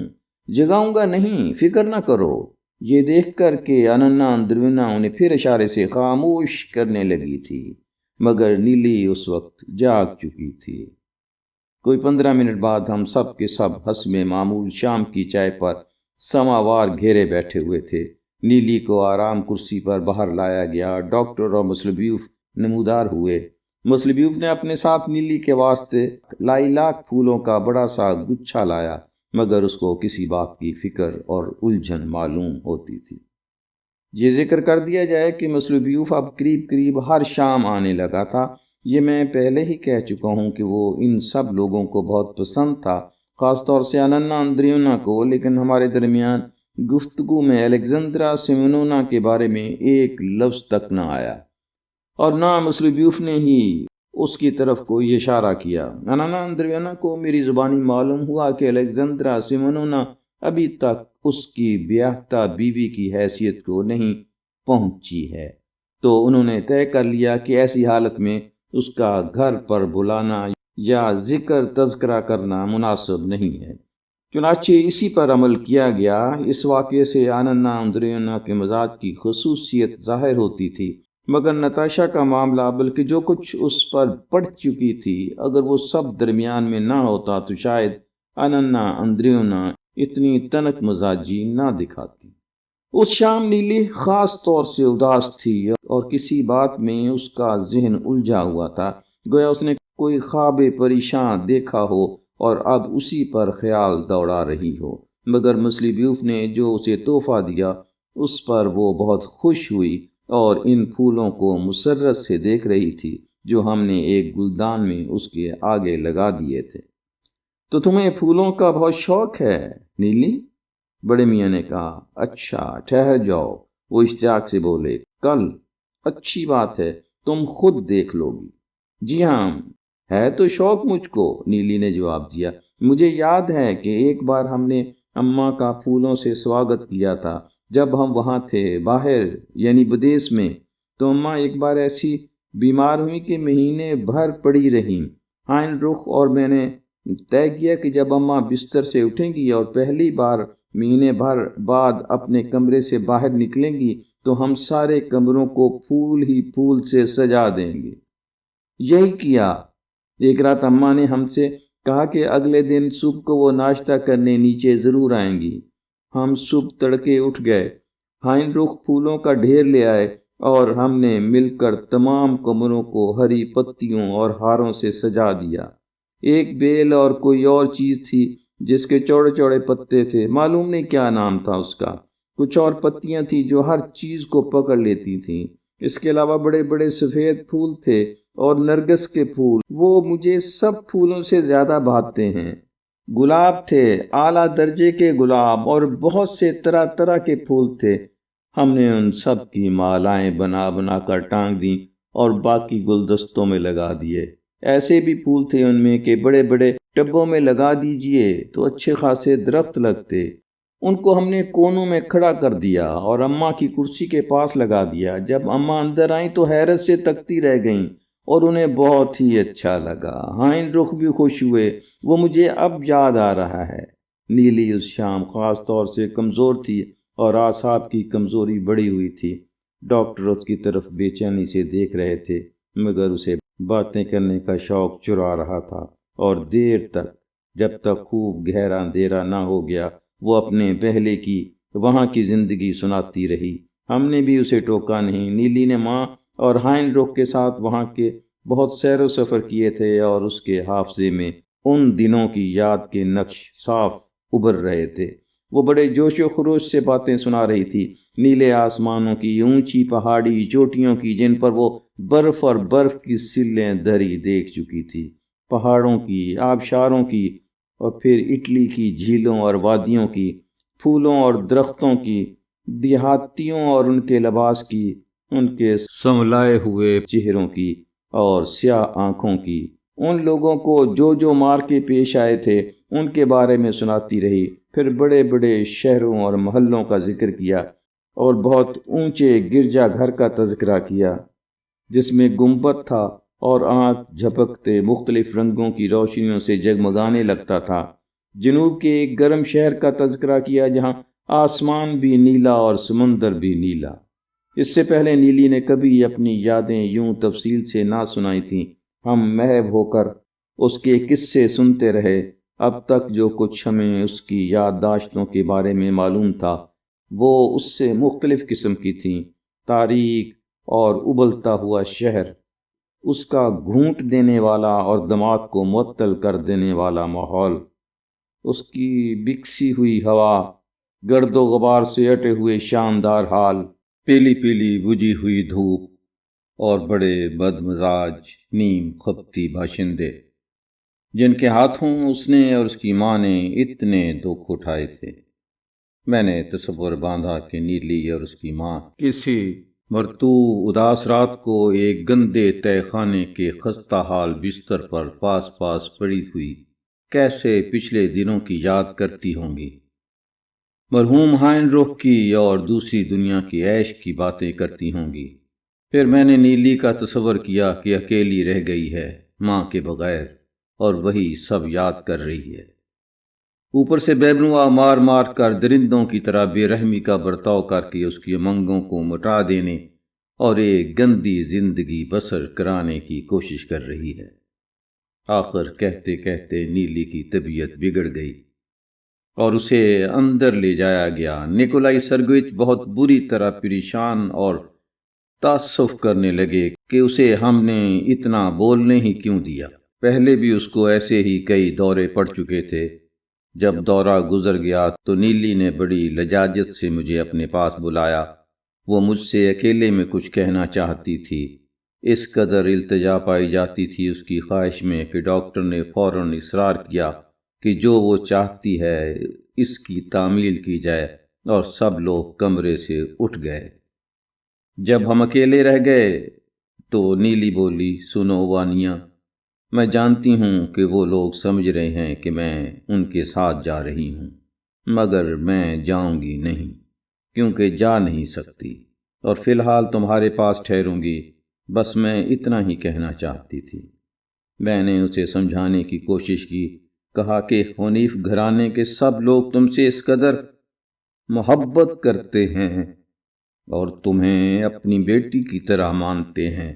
جگاؤں گا نہیں، فکر نہ کرو۔ یہ دیکھ کر کہ اننا اندریونا انہیں پھر اشارے سے خاموش کرنے لگی تھی، مگر نیلی اس وقت جاگ چکی تھی۔ کوئی 15 منٹ بعد ہم سب کے سب حسب معمول شام کی چائے پر سماوار گھیرے بیٹھے ہوئے تھے۔ نیلی کو آرام کرسی پر باہر لایا گیا۔ ڈاکٹر اور مصلبیوف نمودار ہوئے۔ مصلبیوف نے اپنے ساتھ نیلی کے واسطے لائلاک پھولوں کا بڑا سا گچھا لایا، مگر اس کو کسی بات کی فکر اور الجھن معلوم ہوتی تھی۔ یہ ذکر کر دیا جائے کہ مصلبیوف اب قریب قریب ہر شام آنے لگا تھا۔ یہ میں پہلے ہی کہہ چکا ہوں کہ وہ ان سب لوگوں کو بہت پسند تھا، خاص طور سے اننا اندریونا کو، لیکن ہمارے درمیان گفتگو میں الیگزندرا سیمونونا کے بارے میں ایک لفظ تک نہ آیا، اور نہ مصلبیوف نے ہی اس کی طرف کوئی اشارہ کیا۔ اننا اندریونا کو میری زبانی معلوم ہوا کہ الیگزندرا سیمونونا ابھی تک اس کی بیاہتا بیوی کی حیثیت کو نہیں پہنچی ہے، تو انہوں نے طے کر لیا کہ ایسی حالت میں اس کا گھر پر بلانا یا ذکر تذکرہ کرنا مناسب نہیں ہے۔ چنانچہ اسی پر عمل کیا گیا۔ اس واقعے سے اننا اندریونا کے مزاج کی خصوصیت ظاہر ہوتی تھی، مگر نتاشا کا معاملہ، بلکہ جو کچھ اس پر پڑ چکی تھی، اگر وہ سب درمیان میں نہ ہوتا تو شاید اننا اندریونا اتنی تنک مزاجی نہ دکھاتی۔ اس شام نیلی خاص طور سے اداس تھی اور کسی بات میں اس کا ذہن الجھا ہوا تھا، گویا اس نے کوئی خواب پریشان دیکھا ہو اور اب اسی پر خیال دوڑا رہی ہو۔ مگر مصلبیوف نے جو اسے تحفہ دیا اس پر وہ بہت خوش ہوئی اور ان پھولوں کو مسرت سے دیکھ رہی تھی جو ہم نے ایک گلدان میں اس کے آگے لگا دیے تھے۔ تو تمہیں پھولوں کا بہت شوق ہے نیلی؟ بڑے میاں نے کہا۔ اچھا ٹھہر جاؤ، وہ اشتیاق سے بولے، کل؟ اچھی بات ہے، تم خود دیکھ لو گی۔ جی ہاں، ہے تو شوق مجھ کو، نیلی نے جواب دیا۔ مجھے یاد ہے کہ ایک بار ہم نے اماں کا پھولوں سے سواگت کیا تھا جب ہم وہاں تھے باہر، یعنی بدیس میں، تو اماں ایک بار ایسی بیمار ہوئی کہ مہینے بھر پڑی رہیں۔ آئین رخ اور میں نے طے کیا کہ جب اماں بستر سے اٹھیں گی اور پہلی بار مہینے بھر بعد اپنے کمرے سے باہر نکلیں گی تو ہم سارے کمروں کو پھول ہی پھول سے سجا دیں گے۔ یہی کیا۔ ایک رات اماں نے ہم سے کہا کہ اگلے دن صبح کو وہ ناشتہ کرنے نیچے ضرور آئیں گی۔ ہم صبح تڑکے اٹھ گئے، ہائن رخ پھولوں کا ڈھیر لے آئے اور ہم نے مل کر تمام کمروں کو ہری پتیوں اور ہاروں سے سجا دیا۔ ایک بیل اور کوئی اور چیز تھی جس کے چوڑے چوڑے پتے تھے، معلوم نہیں کیا نام تھا اس کا۔ کچھ اور پتیاں تھیں جو ہر چیز کو پکڑ لیتی تھیں۔ اس کے علاوہ بڑے بڑے سفید پھول تھے اور نرگس کے پھول، وہ مجھے سب پھولوں سے زیادہ بھاتے ہیں۔ گلاب تھے، اعلیٰ درجے کے گلاب، اور بہت سے طرح طرح کے پھول تھے۔ ہم نے ان سب کی مالائیں بنا بنا کر ٹانگ دیں اور باقی گلدستوں میں لگا دیے۔ ایسے بھی پھول تھے ان میں کہ بڑے بڑے ٹبوں میں لگا دیجئے تو اچھے خاصے درخت لگتے۔ ان کو ہم نے کونوں میں کھڑا کر دیا اور اماں کی کرسی کے پاس لگا دیا۔ جب اماں اندر آئیں تو حیرت سے تکتی رہ گئیں اور انہیں بہت ہی اچھا لگا۔ ہائن رخ بھی خوش ہوئے۔ وہ مجھے اب یاد آ رہا ہے۔ نیلی اس شام خاص طور سے کمزور تھی اور اعصاب کی کمزوری بڑھی ہوئی تھی۔ ڈاکٹر اس کی طرف بے چینی سے دیکھ رہے تھے، مگر اسے باتیں کرنے کا شوق چرا رہا تھا، اور دیر تک، جب تک خوب گہرا اندھیرا نہ ہو گیا، وہ اپنے پہلے کی وہاں کی زندگی سناتی رہی۔ ہم نے بھی اسے ٹوکا نہیں۔ نیلی نے ماں اور ہائن رخ کے ساتھ وہاں کے بہت سیر و سفر کیے تھے، اور اس کے حافظے میں ان دنوں کی یاد کے نقش صاف ابھر رہے تھے۔ وہ بڑے جوش و خروش سے باتیں سنا رہی تھی، نیلے آسمانوں کی، اونچی پہاڑی چوٹیوں کی جن پر وہ برف اور برف کی سلیں دھری دیکھ چکی تھی، پہاڑوں کی، آبشاروں کی، اور پھر اٹلی کی جھیلوں اور وادیوں کی، پھولوں اور درختوں کی، دیہاتیوں اور ان کے لباس کی، ان کے سنولائے ہوئے چہروں کی اور سیاہ آنکھوں کی، ان لوگوں کو جو مار کے پیش آئے تھے ان کے بارے میں سناتی رہی۔ پھر بڑے بڑے شہروں اور محلوں کا ذکر کیا اور بہت اونچے گرجا گھر کا تذکرہ کیا جس میں گنبد تھا اور آنکھ جھپکتے مختلف رنگوں کی روشنیوں سے جگمگانے لگتا تھا۔ جنوب کے ایک گرم شہر کا تذکرہ کیا جہاں آسمان بھی نیلا اور سمندر بھی نیلا۔ اس سے پہلے نیلی نے کبھی اپنی یادیں یوں تفصیل سے نہ سنائی تھیں۔ ہم محو ہو کر اس کے قصے سنتے رہے۔ اب تک جو کچھ ہمیں اس کی یادداشتوں کے بارے میں معلوم تھا وہ اس سے مختلف قسم کی تھیں۔ تاریک اور ابلتا ہوا شہر، اس کا گھونٹ دینے والا اور دماغ کو معطل کر دینے والا ماحول، اس کی بکسی ہوئی ہوا، گرد و غبار سے اٹے ہوئے شاندار حال، پیلی پیلی بجھی ہوئی دھوپ، اور بڑے بدمزاج نیم خپتی باشندے جن کے ہاتھوں اس نے اور اس کی ماں نے اتنے دکھ اٹھائے تھے۔ میں نے تصور باندھا کہ نیلی اور اس کی ماں کسی مرطوب اداس رات کو ایک گندے تہہ خانے کے خستہ حال بستر پر پاس پاس پڑی ہوئی کیسے پچھلے دنوں کی یاد کرتی ہوں گی، مرحوم ہائن رخ کی اور دوسری دنیا کی عیش کی باتیں کرتی ہوں گی۔ پھر میں نے نیلی کا تصور کیا کہ اکیلی رہ گئی ہے ماں کے بغیر، اور وہی سب یاد کر رہی ہے، اوپر سے بیبرواں مار مار کر درندوں کی طرح بے رحمی کا برتاؤ کر کے اس کی امنگوں کو مٹا دینے اور ایک گندی زندگی بسر کرانے کی کوشش کر رہی ہے۔ آخر کہتے کہتے نیلی کی طبیعت بگڑ گئی اور اسے اندر لے جایا گیا۔ نکولائی سرگوچ بہت بری طرح پریشان اور تعصف کرنے لگے کہ اسے ہم نے اتنا بولنے ہی کیوں دیا۔ پہلے بھی اس کو ایسے ہی کئی دورے پڑ چکے تھے۔ جب دورہ گزر گیا تو نیلی نے بڑی لجاجت سے مجھے اپنے پاس بلایا۔ وہ مجھ سے اکیلے میں کچھ کہنا چاہتی تھی۔ اس قدر التجا پائی جاتی تھی اس کی خواہش میں کہ ڈاکٹر نے فوراً اصرار کیا کہ جو وہ چاہتی ہے اس کی تعمیل کی جائے، اور سب لوگ کمرے سے اٹھ گئے۔ جب ہم اکیلے رہ گئے تو نیلی بولی، سنو وانیا، میں جانتی ہوں کہ وہ لوگ سمجھ رہے ہیں کہ میں ان کے ساتھ جا رہی ہوں، مگر میں جاؤں گی نہیں، کیونکہ جا نہیں سکتی، اور فی الحال تمہارے پاس ٹھہروں گی۔ بس میں اتنا ہی کہنا چاہتی تھی۔ میں نے اسے سمجھانے کی کوشش کی، کہا کہ حنیف گھرانے کے سب لوگ تم سے اس قدر محبت کرتے ہیں اور تمہیں اپنی بیٹی کی طرح مانتے ہیں،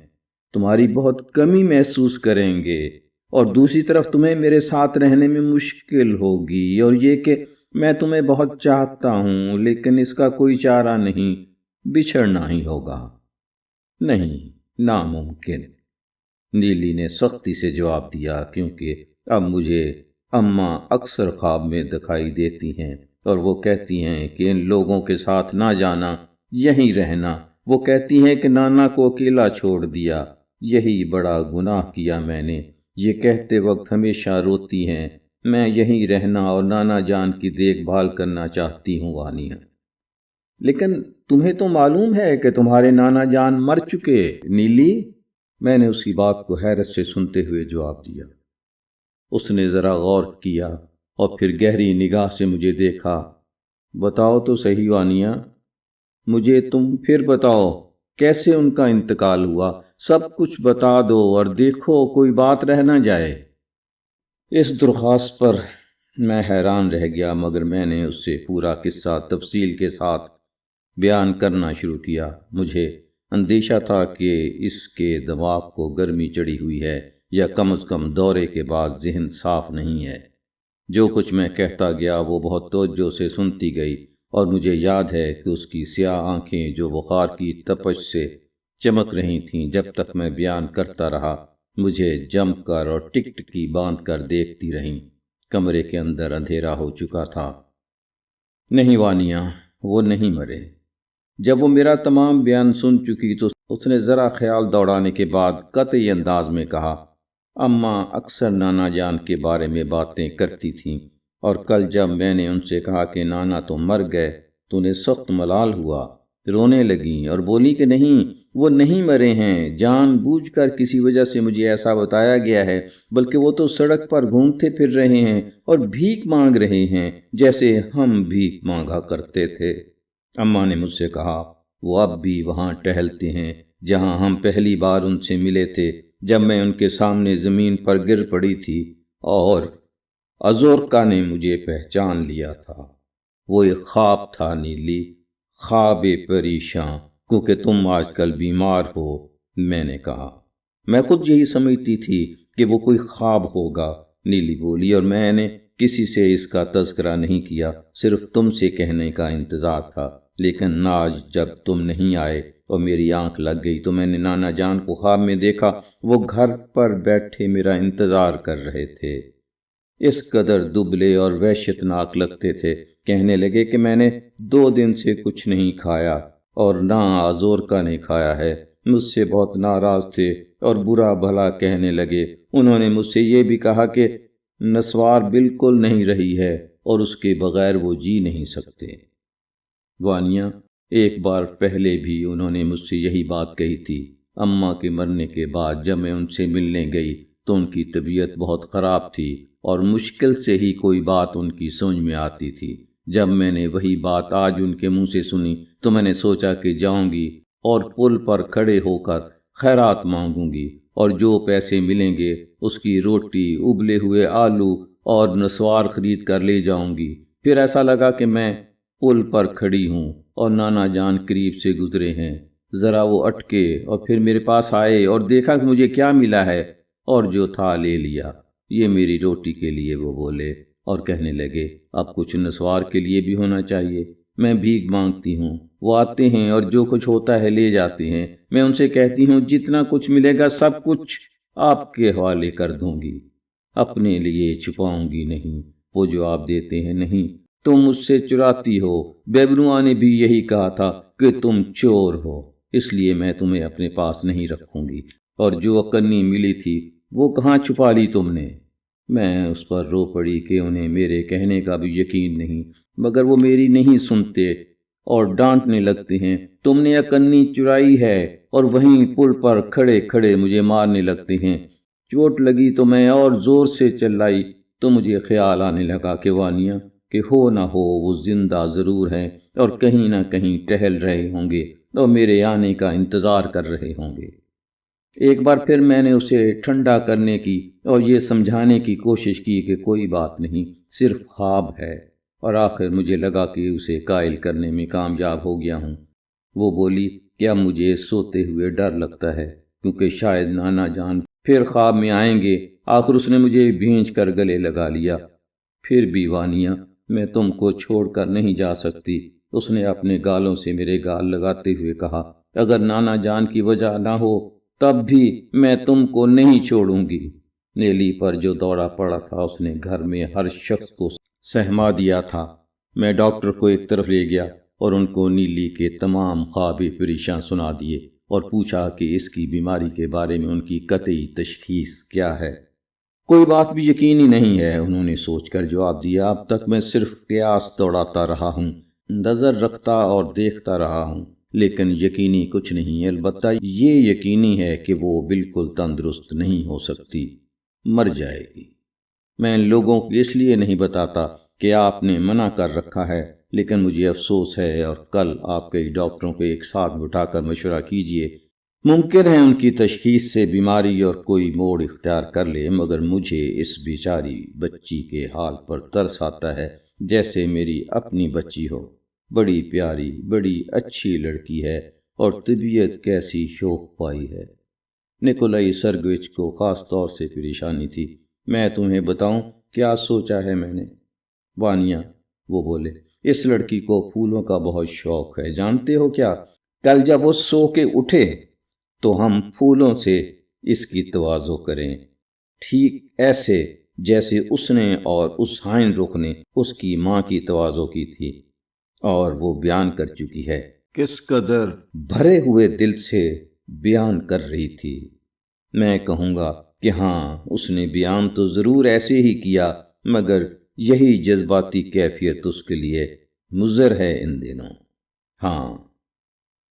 تمہاری بہت کمی محسوس کریں گے، اور دوسری طرف تمہیں میرے ساتھ رہنے میں مشکل ہوگی، اور یہ کہ میں تمہیں بہت چاہتا ہوں، لیکن اس کا کوئی چارہ نہیں، بچھڑنا ہی ہوگا۔ نہیں، ناممکن، نیلی نے سختی سے جواب دیا، کیونکہ اب مجھے اماں اکثر خواب میں دکھائی دیتی ہیں، اور وہ کہتی ہیں کہ ان لوگوں کے ساتھ نہ جانا، یہیں رہنا۔ وہ کہتی ہیں کہ نانا کو اکیلا چھوڑ دیا، یہی بڑا گناہ کیا میں نے۔ یہ کہتے وقت ہمیشہ روتی ہیں۔ میں یہیں رہنا اور نانا جان کی دیکھ بھال کرنا چاہتی ہوں وانیا۔ لیکن تمہیں تو معلوم ہے کہ تمہارے نانا جان مر چکے، نیلی، میں نے اس کی بات کو حیرت سے سنتے ہوئے جواب دیا۔ اس نے ذرا غور کیا اور پھر گہری نگاہ سے مجھے دیکھا۔ بتاؤ تو صحیح وانیہ، مجھے تم پھر بتاؤ کیسے ان کا انتقال ہوا، سب کچھ بتا دو اور دیکھو کوئی بات رہ نہ جائے۔ اس درخواست پر میں حیران رہ گیا، مگر میں نے اس سے پورا قصہ تفصیل کے ساتھ بیان کرنا شروع کیا۔ مجھے اندیشہ تھا کہ اس کے دماغ کو گرمی چڑھی ہوئی ہے یا کم از کم دورے کے بعد ذہن صاف نہیں ہے۔ جو کچھ میں کہتا گیا وہ بہت توجہ سے سنتی گئی، اور مجھے یاد ہے کہ اس کی سیاہ آنکھیں جو بخار کی تپش سے چمک رہی تھیں، جب تک میں بیان کرتا رہا مجھے جم کر اور ٹک ٹکی باندھ کر دیکھتی رہیں۔ کمرے کے اندر اندھیرا ہو چکا تھا۔ نہیں وانیہ، وہ نہیں مرے۔ جب وہ میرا تمام بیان سن چکی تو اس نے ذرا خیال دوڑانے کے بعد قطعی انداز میں کہا، اماں اکثر نانا جان کے بارے میں باتیں کرتی تھیں، اور کل جب میں نے ان سے کہا کہ نانا تو مر گئے تو انہیں سخت ملال ہوا، رونے لگیں اور بولی کہ نہیں، وہ نہیں مرے ہیں، جان بوجھ کر کسی وجہ سے مجھے ایسا بتایا گیا ہے، بلکہ وہ تو سڑک پر گھومتے پھر رہے ہیں اور بھیک مانگ رہے ہیں جیسے ہم بھیک مانگا کرتے تھے۔ اماں نے مجھ سے کہا، وہ اب بھی وہاں ٹہلتے ہیں جہاں ہم پہلی بار ان سے ملے تھے، جب میں ان کے سامنے زمین پر گر پڑی تھی اور ازورکا نے مجھے پہچان لیا تھا۔ وہ ایک خواب تھا نیلی، خواب پریشاں، کیونکہ تم آج کل بیمار ہو، میں نے کہا۔ میں خود یہی سمجھتی تھی کہ وہ کوئی خواب ہوگا، نیلی بولی، اور میں نے کسی سے اس کا تذکرہ نہیں کیا، صرف تم سے کہنے کا انتظار تھا۔ لیکن آج جب تم نہیں آئے اور میری آنکھ لگ گئی تو میں نے نانا جان کو خواب میں دیکھا، وہ گھر پر بیٹھے میرا انتظار کر رہے تھے۔ اس قدر دبلے اور وحشت ناک لگتے تھے، کہنے لگے کہ میں نے 2 دن سے کچھ نہیں کھایا اور نہ ازورکا نے کھایا ہے۔ مجھ سے بہت ناراض تھے اور برا بھلا کہنے لگے۔ انہوں نے مجھ سے یہ بھی کہا کہ نسوار بالکل نہیں رہی ہے اور اس کے بغیر وہ جی نہیں سکتے۔ وانیہ، ایک بار پہلے بھی انہوں نے مجھ سے یہی بات کہی تھی۔ اماں کے مرنے کے بعد جب میں ان سے ملنے گئی تو ان کی طبیعت بہت خراب تھی اور مشکل سے ہی کوئی بات ان کی سمجھ میں آتی تھی۔ جب میں نے وہی بات آج ان کے منہ سے سنی تو میں نے سوچا کہ جاؤں گی اور پل پر کھڑے ہو کر خیرات مانگوں گی، اور جو پیسے ملیں گے اس کی روٹی، ابلے ہوئے آلو اور نسوار خرید کر لے جاؤں گی۔ پھر ایسا لگا کہ میں پل پر کھڑی ہوں اور نانا جان قریب سے گزرے ہیں۔ ذرا وہ اٹکے اور پھر میرے پاس آئے اور دیکھا کہ مجھے کیا ملا ہے، اور جو تھا لے لیا۔ یہ میری روٹی کے لیے، وہ بولے، اور کہنے لگے، اب کچھ نسوار کے لیے بھی ہونا چاہیے۔ میں بھیک مانگتی ہوں، وہ آتے ہیں اور جو کچھ ہوتا ہے لے جاتے ہیں۔ میں ان سے کہتی ہوں جتنا کچھ ملے گا سب کچھ آپ کے حوالے کر دوں گی، اپنے لیے چھپاؤں گی نہیں۔ وہ جواب دیتے ہیں، نہیں، تم مجھ سے چراتی ہو، بیبروا نے بھی یہی کہا تھا کہ تم چور ہو، اس لیے میں تمہیں اپنے پاس نہیں رکھوں گی۔ اور جو اکنی ملی تھی وہ کہاں چھپا لی تم نے؟ میں اس پر رو پڑی کہ انہیں میرے کہنے کا بھی یقین نہیں، مگر وہ میری نہیں سنتے اور ڈانٹنے لگتے ہیں، تم نے اکنی چرائی ہے، اور وہیں پل پر کھڑے کھڑے مجھے مارنے لگتے ہیں۔ چوٹ لگی تو میں اور زور سے چلائی تو مجھے خیال آنے لگا کہ وانیہ، کہ ہو نہ ہو وہ زندہ ضرور ہیں اور کہیں نہ کہیں ٹہل رہے ہوں گے اور میرے آنے کا انتظار کر رہے ہوں گے۔ ایک بار پھر میں نے اسے ٹھنڈا کرنے کی اور یہ سمجھانے کی کوشش کی کہ کوئی بات نہیں، صرف خواب ہے، اور آخر مجھے لگا کہ اسے قائل کرنے میں کامیاب ہو گیا ہوں۔ وہ بولی، کیا مجھے سوتے ہوئے ڈر لگتا ہے، کیونکہ شاید نانا جان پھر خواب میں آئیں گے۔ آخر اس نے مجھے بھینچ کر گلے لگا لیا۔ پھر بھی وانیہ، میں تم کو چھوڑ کر نہیں جا سکتی، اس نے اپنے گالوں سے میرے گال لگاتے ہوئے کہا۔ اگر نانا جان کی وجہ نہ ہو تب بھی میں تم کو نہیں چھوڑوں گی۔ نیلی پر جو دورہ پڑا تھا اس نے گھر میں ہر شخص کو سہما دیا تھا۔ میں ڈاکٹر کو ایک طرف لے گیا اور ان کو نیلی کے تمام خواب پریشاں سنا دیے اور پوچھا کہ اس کی بیماری کے بارے میں ان کی قطعی تشخیص کیا ہے۔ کوئی بات بھی یقینی نہیں ہے، انہوں نے سوچ کر جواب دیا۔ اب تک میں صرف قیاس دوڑاتا رہا ہوں، نظر رکھتا اور دیکھتا رہا ہوں، لیکن یقینی کچھ نہیں۔ البتہ یہ یقینی ہے کہ وہ بالکل تندرست نہیں ہو سکتی، مر جائے گی۔ میں ان لوگوں کو اس لیے نہیں بتاتا کہ آپ نے منع کر رکھا ہے، لیکن مجھے افسوس ہے، اور کل آپ کئی ڈاکٹروں کو ایک ساتھ بٹھا کر مشورہ کیجئے۔ ممکن ہے ان کی تشخیص سے بیماری اور کوئی موڑ اختیار کر لے، مگر مجھے اس بیچاری بچی کے حال پر ترس آتا ہے، جیسے میری اپنی بچی ہو۔ بڑی پیاری، بڑی اچھی لڑکی ہے، اور طبیعت کیسی شوخ پائی ہے۔ نکولائی سرگوچ کو خاص طور سے پریشانی تھی۔ میں تمہیں بتاؤں کیا سوچا ہے میں نے؟ وانیا، وہ بولے، اس لڑکی کو پھولوں کا بہت شوق ہے، جانتے ہو کیا؟ کل جب وہ سو کے اٹھے تو ہم پھولوں سے اس کی تواضع کریں، ٹھیک ایسے جیسے اس نے اور اس حائن رخ نے اس کی ماں کی تواضع کی تھی، اور وہ بیان کر چکی ہے، کس قدر بھرے ہوئے دل سے بیان کر رہی تھی۔ میں کہوں گا کہ ہاں، اس نے بیان تو ضرور ایسے ہی کیا، مگر یہی جذباتی کیفیت اس کے لیے مضر ہے ان دنوں۔ ہاں،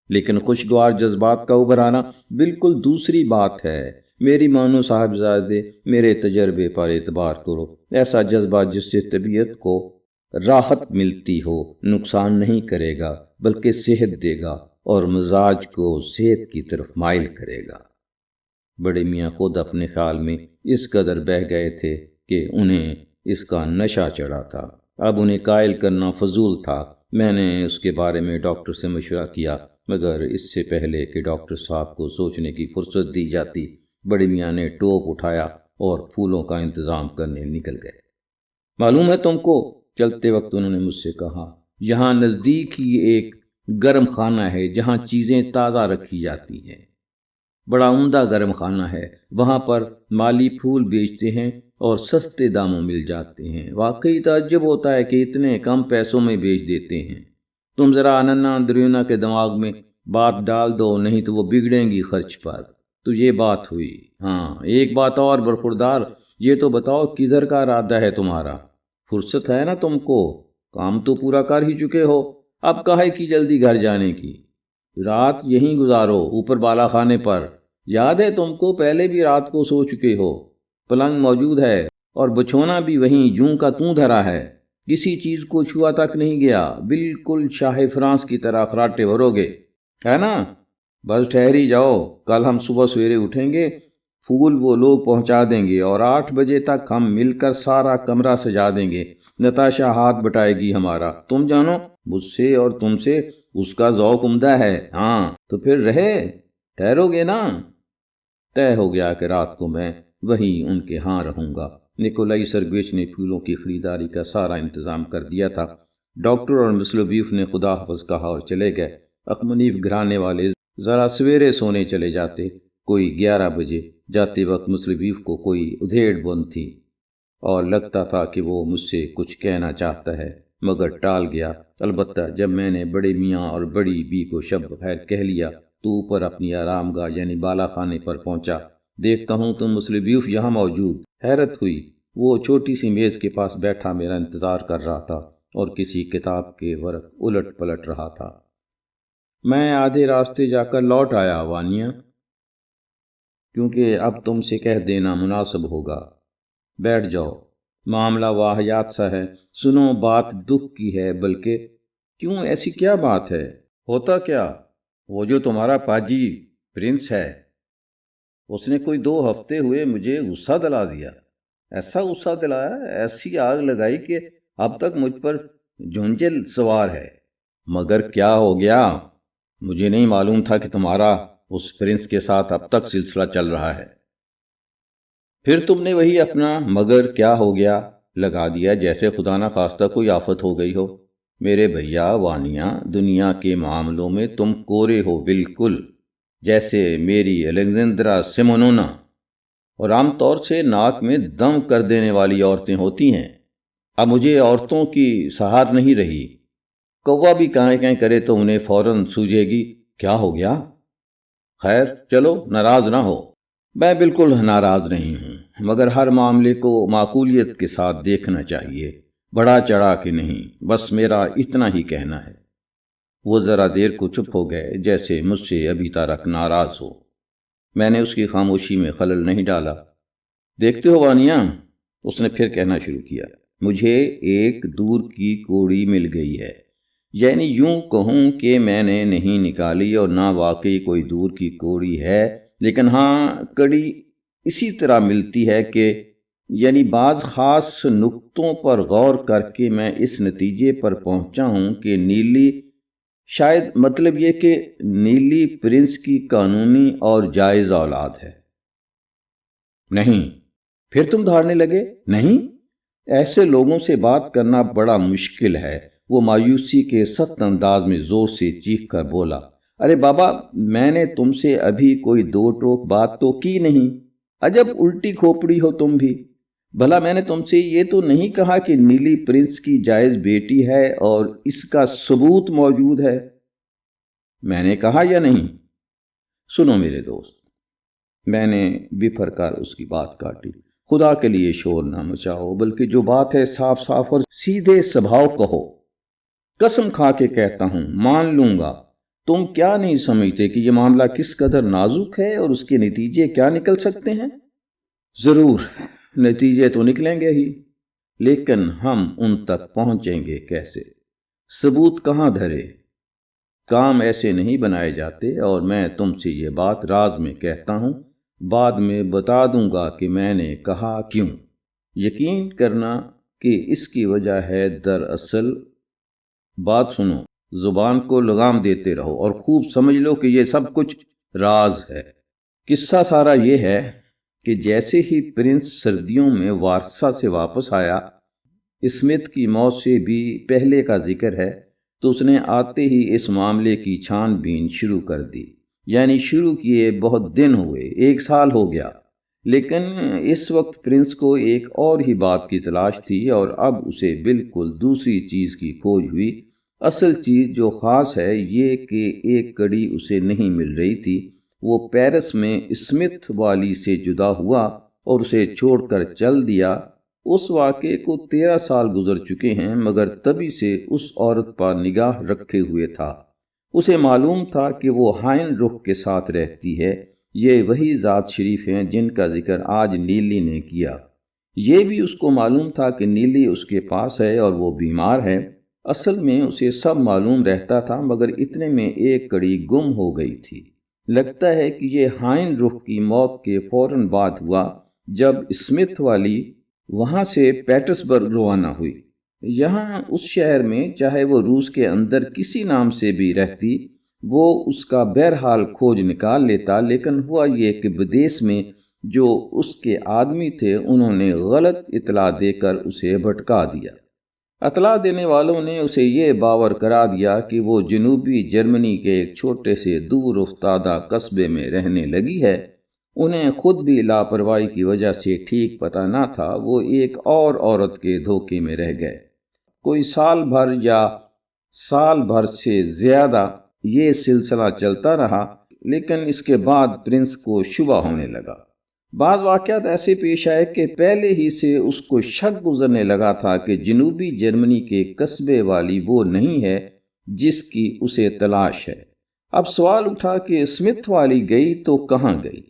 لیکن خوشگوار جذبات کا ابھر آنا بالکل دوسری بات ہے۔ میری مانو صاحبزادے، میرے تجربے پر اعتبار کرو، ایسا جذبہ جس سے طبیعت کو راحت ملتی ہو نقصان نہیں کرے گا، بلکہ صحت دے گا اور مزاج کو صحت کی طرف مائل کرے گا۔ بڑے میاں خود اپنے خیال میں اس قدر بہہ گئے تھے کہ انہیں اس کا نشہ چڑھا تھا۔ اب انہیں قائل کرنا فضول تھا۔ میں نے اس کے بارے میں ڈاکٹر سے مشورہ کیا، مگر اس سے پہلے کہ ڈاکٹر صاحب کو سوچنے کی فرصت دی جاتی، بڑے میاں نے ٹوپ اٹھایا اور پھولوں کا انتظام کرنے نکل گئے۔ معلوم ہے تم کو، چلتے وقت انہوں نے مجھ سے کہا، یہاں نزدیک ہی ایک گرم خانہ ہے جہاں چیزیں تازہ رکھی جاتی ہیں۔ بڑا عمدہ گرم خانہ ہے، وہاں پر مالی پھول بیچتے ہیں اور سستے داموں مل جاتے ہیں۔ واقعی تعجب ہوتا ہے کہ اتنے کم پیسوں میں بیچ دیتے ہیں۔ تم ذرا اننا دریونا کے دماغ میں بات ڈال دو، نہیں تو وہ بگڑیں گی خرچ پر۔ تو یہ بات ہوئی۔ ہاں، ایک بات اور برخوردار، یہ تو بتاؤ کدھر کا ارادہ ہے تمہارا؟ فرصت ہے نا تم کو؟ کام تو پورا کر ہی چکے ہو، اب کاہے کی جلدی گھر جانے کی؟ رات یہیں گزارو، اوپر بالا خانے پر۔ یاد ہے تم کو، پہلے بھی رات کو سو چکے ہو۔ پلنگ موجود ہے اور بچھونا بھی وہیں جوں کا توں دھرا ہے، کسی چیز کو چھوا تک نہیں گیا، بالکل شاہ فرانس کی طرح خراٹے بھرو گے، ہے نا؟ بس ٹھہری جاؤ، کل ہم صبح سویرے اٹھیں گے، پھول وہ لوگ پہنچا دیں گے، اور 8 بجے تک ہم مل کر سارا کمرہ سجا دیں گے۔ نتاشا ہاتھ بٹائے گی ہمارا، تم جانو مجھ سے اور تم سے اس کا ذوق عمدہ ہے۔ ہاں تو پھر رہے، ٹھہرو گے نا؟ طے ہو گیا کہ رات کو میں وہیں ان کے ہاں رہوں گا۔ نکولائی سرگوچ نے پھولوں کی خریداری کا سارا انتظام کر دیا تھا۔ ڈاکٹر اور مسلوبیف نے خدا حافظ کہا اور چلے گئے۔ اخمنیف گھرانے والے ذرا سویرے سونے چلے جاتے، کوئی 11 بجے۔ جاتے وقت مسلوبیف کو کوئی ادھیڑ بند تھی اور لگتا تھا کہ وہ مجھ سے کچھ کہنا چاہتا ہے، مگر ٹال گیا۔ البتہ جب میں نے بڑے میاں اور بڑی بی کو شب بخیر کہہ لیا تو اوپر اپنی آرام گاہ یعنی بالا خانے پر پہنچا۔ دیکھتا ہوں تو مسلوبیف یہاں موجود۔ حیرت ہوئی، وہ چھوٹی سی میز کے پاس بیٹھا میرا انتظار کر رہا تھا اور کسی کتاب کے ورق الٹ پلٹ رہا تھا۔ میں آدھے راستے جا کر لوٹ آیا وانیا، کیونکہ اب تم سے کہہ دینا مناسب ہوگا۔ بیٹھ جاؤ، معاملہ واہیات سا ہے۔ سنو، بات دکھ کی ہے، بلکہ کیوں، ایسی کیا بات ہے؟ ہوتا کیا؟ وہ جو تمہارا پاجی پرنس ہے، اس نے کوئی 2 ہفتے ہوئے مجھے غصہ دلا دیا۔ ایسا غصہ دلایا، ایسی آگ لگائی کہ اب تک مجھ پر جھنجھل سوار ہے۔ مگر کیا ہو گیا؟ مجھے نہیں معلوم تھا کہ تمہارا اس پرنس کے ساتھ اب تک سلسلہ چل رہا ہے۔ پھر تم نے وہی اپنا مگر کیا ہو گیا لگا دیا، جیسے خدا نہ خواستہ کوئی آفت ہو گئی ہو۔ میرے بھیا وانیا، دنیا کے معاملوں میں تم کورے ہو، بالکل جیسے میری الیگزینڈرا سیمونونا، اور عام طور سے ناک میں دم کر دینے والی عورتیں ہوتی ہیں۔ اب مجھے عورتوں کی سہار نہیں رہی۔ کوا بھی کہیں کرے تو انہیں فوراً سوجھے گی کیا ہو گیا۔ خیر چلو، ناراض نہ ہو۔ میں بالکل ناراض نہیں ہوں، مگر ہر معاملے کو معقولیت کے ساتھ دیکھنا چاہیے، بڑا چڑھا کے نہیں، بس میرا اتنا ہی کہنا ہے۔ وہ ذرا دیر کو چپ ہو گئے، جیسے مجھ سے ابھی تک ناراض ہو۔ میں نے اس کی خاموشی میں خلل نہیں ڈالا۔ دیکھتے ہو وانیا، اس نے پھر کہنا شروع کیا، مجھے ایک دور کی کوڑی مل گئی ہے، یعنی یوں کہوں کہ میں نے نہیں نکالی اور نہ واقعی کوئی دور کی کوڑی ہے، لیکن ہاں کڑی اسی طرح ملتی ہے کہ یعنی بعض خاص نقطوں پر غور کر کے میں اس نتیجے پر پہنچا ہوں کہ نیلی، شاید مطلب یہ کہ نیلی پرنس کی قانونی اور جائز اولاد ہے۔ نہیں؟ پھر تم دھاڑنے لگے، نہیں، ایسے لوگوں سے بات کرنا بڑا مشکل ہے۔ وہ مایوسی کے سخت انداز میں زور سے چیخ کر بولا، ارے بابا، میں نے تم سے ابھی کوئی دو ٹوک بات تو کی نہیں، عجب الٹی کھوپڑی ہو تم بھی۔ بھلا میں نے تم سے یہ تو نہیں کہا کہ نیلی پرنس کی جائز بیٹی ہے اور اس کا ثبوت موجود ہے؟ میں نے کہا یا نہیں؟ سنو میرے دوست، میں نے بفر کر اس کی بات کاٹی، خدا کے لیے شور نہ مچاؤ، بلکہ جو بات ہے صاف صاف اور سیدھے سبھاؤ کہو۔ قسم کھا کے کہتا ہوں، مان لوں گا۔ تم کیا نہیں سمجھتے کہ یہ معاملہ کس قدر نازک ہے اور اس کے نتیجے کیا نکل سکتے ہیں؟ ضرور نتیجے تو نکلیں گے ہی، لیکن ہم ان تک پہنچیں گے کیسے؟ ثبوت کہاں دھرے؟ کام ایسے نہیں بنائے جاتے، اور میں تم سے یہ بات راز میں کہتا ہوں، بعد میں بتا دوں گا کہ میں نے کہا کیوں۔ یقین کرنا کہ اس کی وجہ ہے دراصل، بات سنو، زبان کو لگام دیتے رہو اور خوب سمجھ لو کہ یہ سب کچھ راز ہے۔ قصہ سارا یہ ہے کہ جیسے ہی پرنس سردیوں میں وارسا سے واپس آیا، اسمتھ کی موت سے بھی پہلے کا ذکر ہے، تو اس نے آتے ہی اس معاملے کی چھان بین شروع کر دی۔ یعنی شروع کیے بہت دن ہوئے، 1 سال ہو گیا، لیکن اس وقت پرنس کو ایک اور ہی بات کی تلاش تھی، اور اب اسے بالکل دوسری چیز کی کھوج ہوئی۔ اصل چیز جو خاص ہے یہ کہ ایک کڑی اسے نہیں مل رہی تھی۔ وہ پیرس میں اسمتھ والی سے جدا ہوا اور اسے چھوڑ کر چل دیا۔ اس واقعے کو 13 سال گزر چکے ہیں، مگر تبھی سے اس عورت پر نگاہ رکھے ہوئے تھا۔ اسے معلوم تھا کہ وہ حائن رخ کے ساتھ رہتی ہے۔ یہ وہی ذات شریف ہیں جن کا ذکر آج نیلی نے کیا۔ یہ بھی اس کو معلوم تھا کہ نیلی اس کے پاس ہے اور وہ بیمار ہے۔ اصل میں اسے سب معلوم رہتا تھا، مگر اتنے میں ایک کڑی گم ہو گئی تھی۔ لگتا ہے کہ یہ حائن رخ کی موت کے فوراً بعد ہوا، جب اسمتھ والی وہاں سے پیٹرسبرگ روانہ ہوئی۔ یہاں اس شہر میں، چاہے وہ روس کے اندر کسی نام سے بھی رہتی، وہ اس کا بہرحال کھوج نکال لیتا، لیکن ہوا یہ کہ بدیس میں جو اس کے آدمی تھے انہوں نے غلط اطلاع دے کر اسے بھٹکا دیا۔ اطلاع دینے والوں نے اسے یہ باور کرا دیا کہ وہ جنوبی جرمنی کے ایک چھوٹے سے دور افتادہ قصبے میں رہنے لگی ہے۔ انہیں خود بھی لاپرواہی کی وجہ سے ٹھیک پتہ نہ تھا، وہ ایک اور عورت کے دھوکے میں رہ گئے۔ کوئی سال بھر یا سال بھر سے زیادہ یہ سلسلہ چلتا رہا، لیکن اس کے بعد پرنس کو شبہ ہونے لگا۔ بعض واقعات ایسے پیش آئے کہ پہلے ہی سے اس کو شک گزرنے لگا تھا کہ جنوبی جرمنی کے قصبے والی وہ نہیں ہے جس کی اسے تلاش ہے۔ اب سوال اٹھا کہ اسمتھ والی گئی تو کہاں گئی؟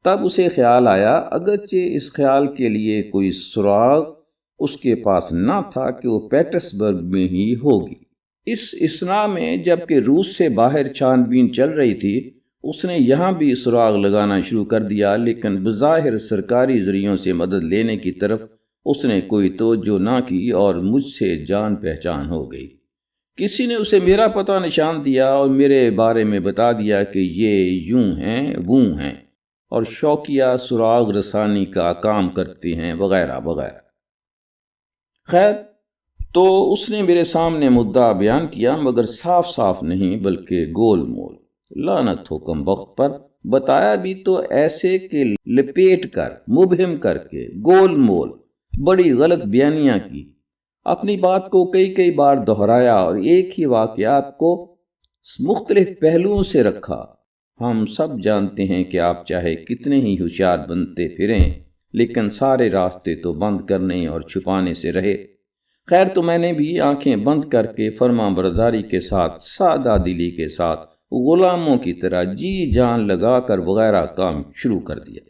تب اسے خیال آیا، اگرچہ اس خیال کے لیے کوئی سراغ اس کے پاس نہ تھا، کہ وہ پیٹرسبرگ میں ہی ہوگی۔ اس اثناء میں جبکہ روس سے باہر چھان بین چل رہی تھی، اس نے یہاں بھی سراغ لگانا شروع کر دیا، لیکن بظاہر سرکاری ذریعوں سے مدد لینے کی طرف اس نے کوئی توجہ نہ کی، اور مجھ سے جان پہچان ہو گئی۔ کسی نے اسے میرا پتہ نشان دیا اور میرے بارے میں بتا دیا کہ یہ یوں ہیں، ووں ہیں، اور شوقیہ سراغ رسانی کا کام کرتے ہیں، وغیرہ وغیرہ۔ خیر، تو اس نے میرے سامنے مدعا بیان کیا، مگر صاف صاف نہیں بلکہ گول مول۔ لعنت ہو کم بخت پر، بتایا بھی تو ایسے کہ لپیٹ کر، مبہم کر کے، گول مول، بڑی غلط بیانیاں کی۔ اپنی بات کو کئی بار دہرایا اور ایک ہی واقعات کو مختلف پہلوؤں سے رکھا۔ ہم سب جانتے ہیں کہ آپ چاہے کتنے ہی ہوشیار بنتے پھریں، لیکن سارے راستے تو بند کرنے اور چھپانے سے رہے۔ خیر، تو میں نے بھی آنکھیں بند کر کے فرما برداری کے ساتھ، سادہ دلی کے ساتھ، غلاموں کی طرح جی جان لگا کر وغیرہ کام شروع کر دیا۔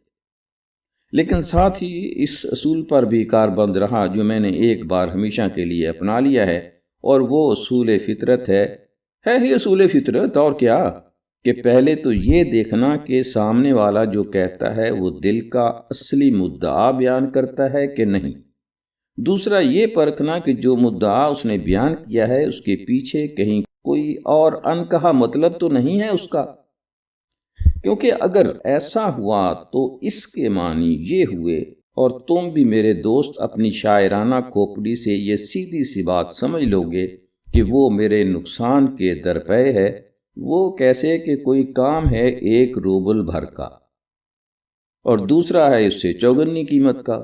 لیکن ساتھ ہی اس اصول پر بھی کاربند رہا جو میں نے ایک بار ہمیشہ کے لیے اپنا لیا ہے، اور وہ اصول فطرت ہے ہی اصول فطرت اور کیا، کہ پہلے تو یہ دیکھنا کہ سامنے والا جو کہتا ہے وہ دل کا اصلی مدعا بیان کرتا ہے کہ نہیں، دوسرا یہ پرکھنا کہ جو مدعا اس نے بیان کیا ہے اس کے پیچھے کہیں کوئی اور انکہا مطلب تو نہیں ہے اس کا، کیونکہ اگر ایسا ہوا تو اس کے معنی یہ ہوئے، اور تم بھی میرے دوست اپنی شاعرانہ کھوپڑی سے یہ سیدھی سی بات سمجھ لو گے کہ وہ میرے نقصان کے درپے ہے، وہ کیسے کہ کوئی کام ہے 1 روبل بھر کا اور دوسرا ہے اس سے چوگنی قیمت کا۔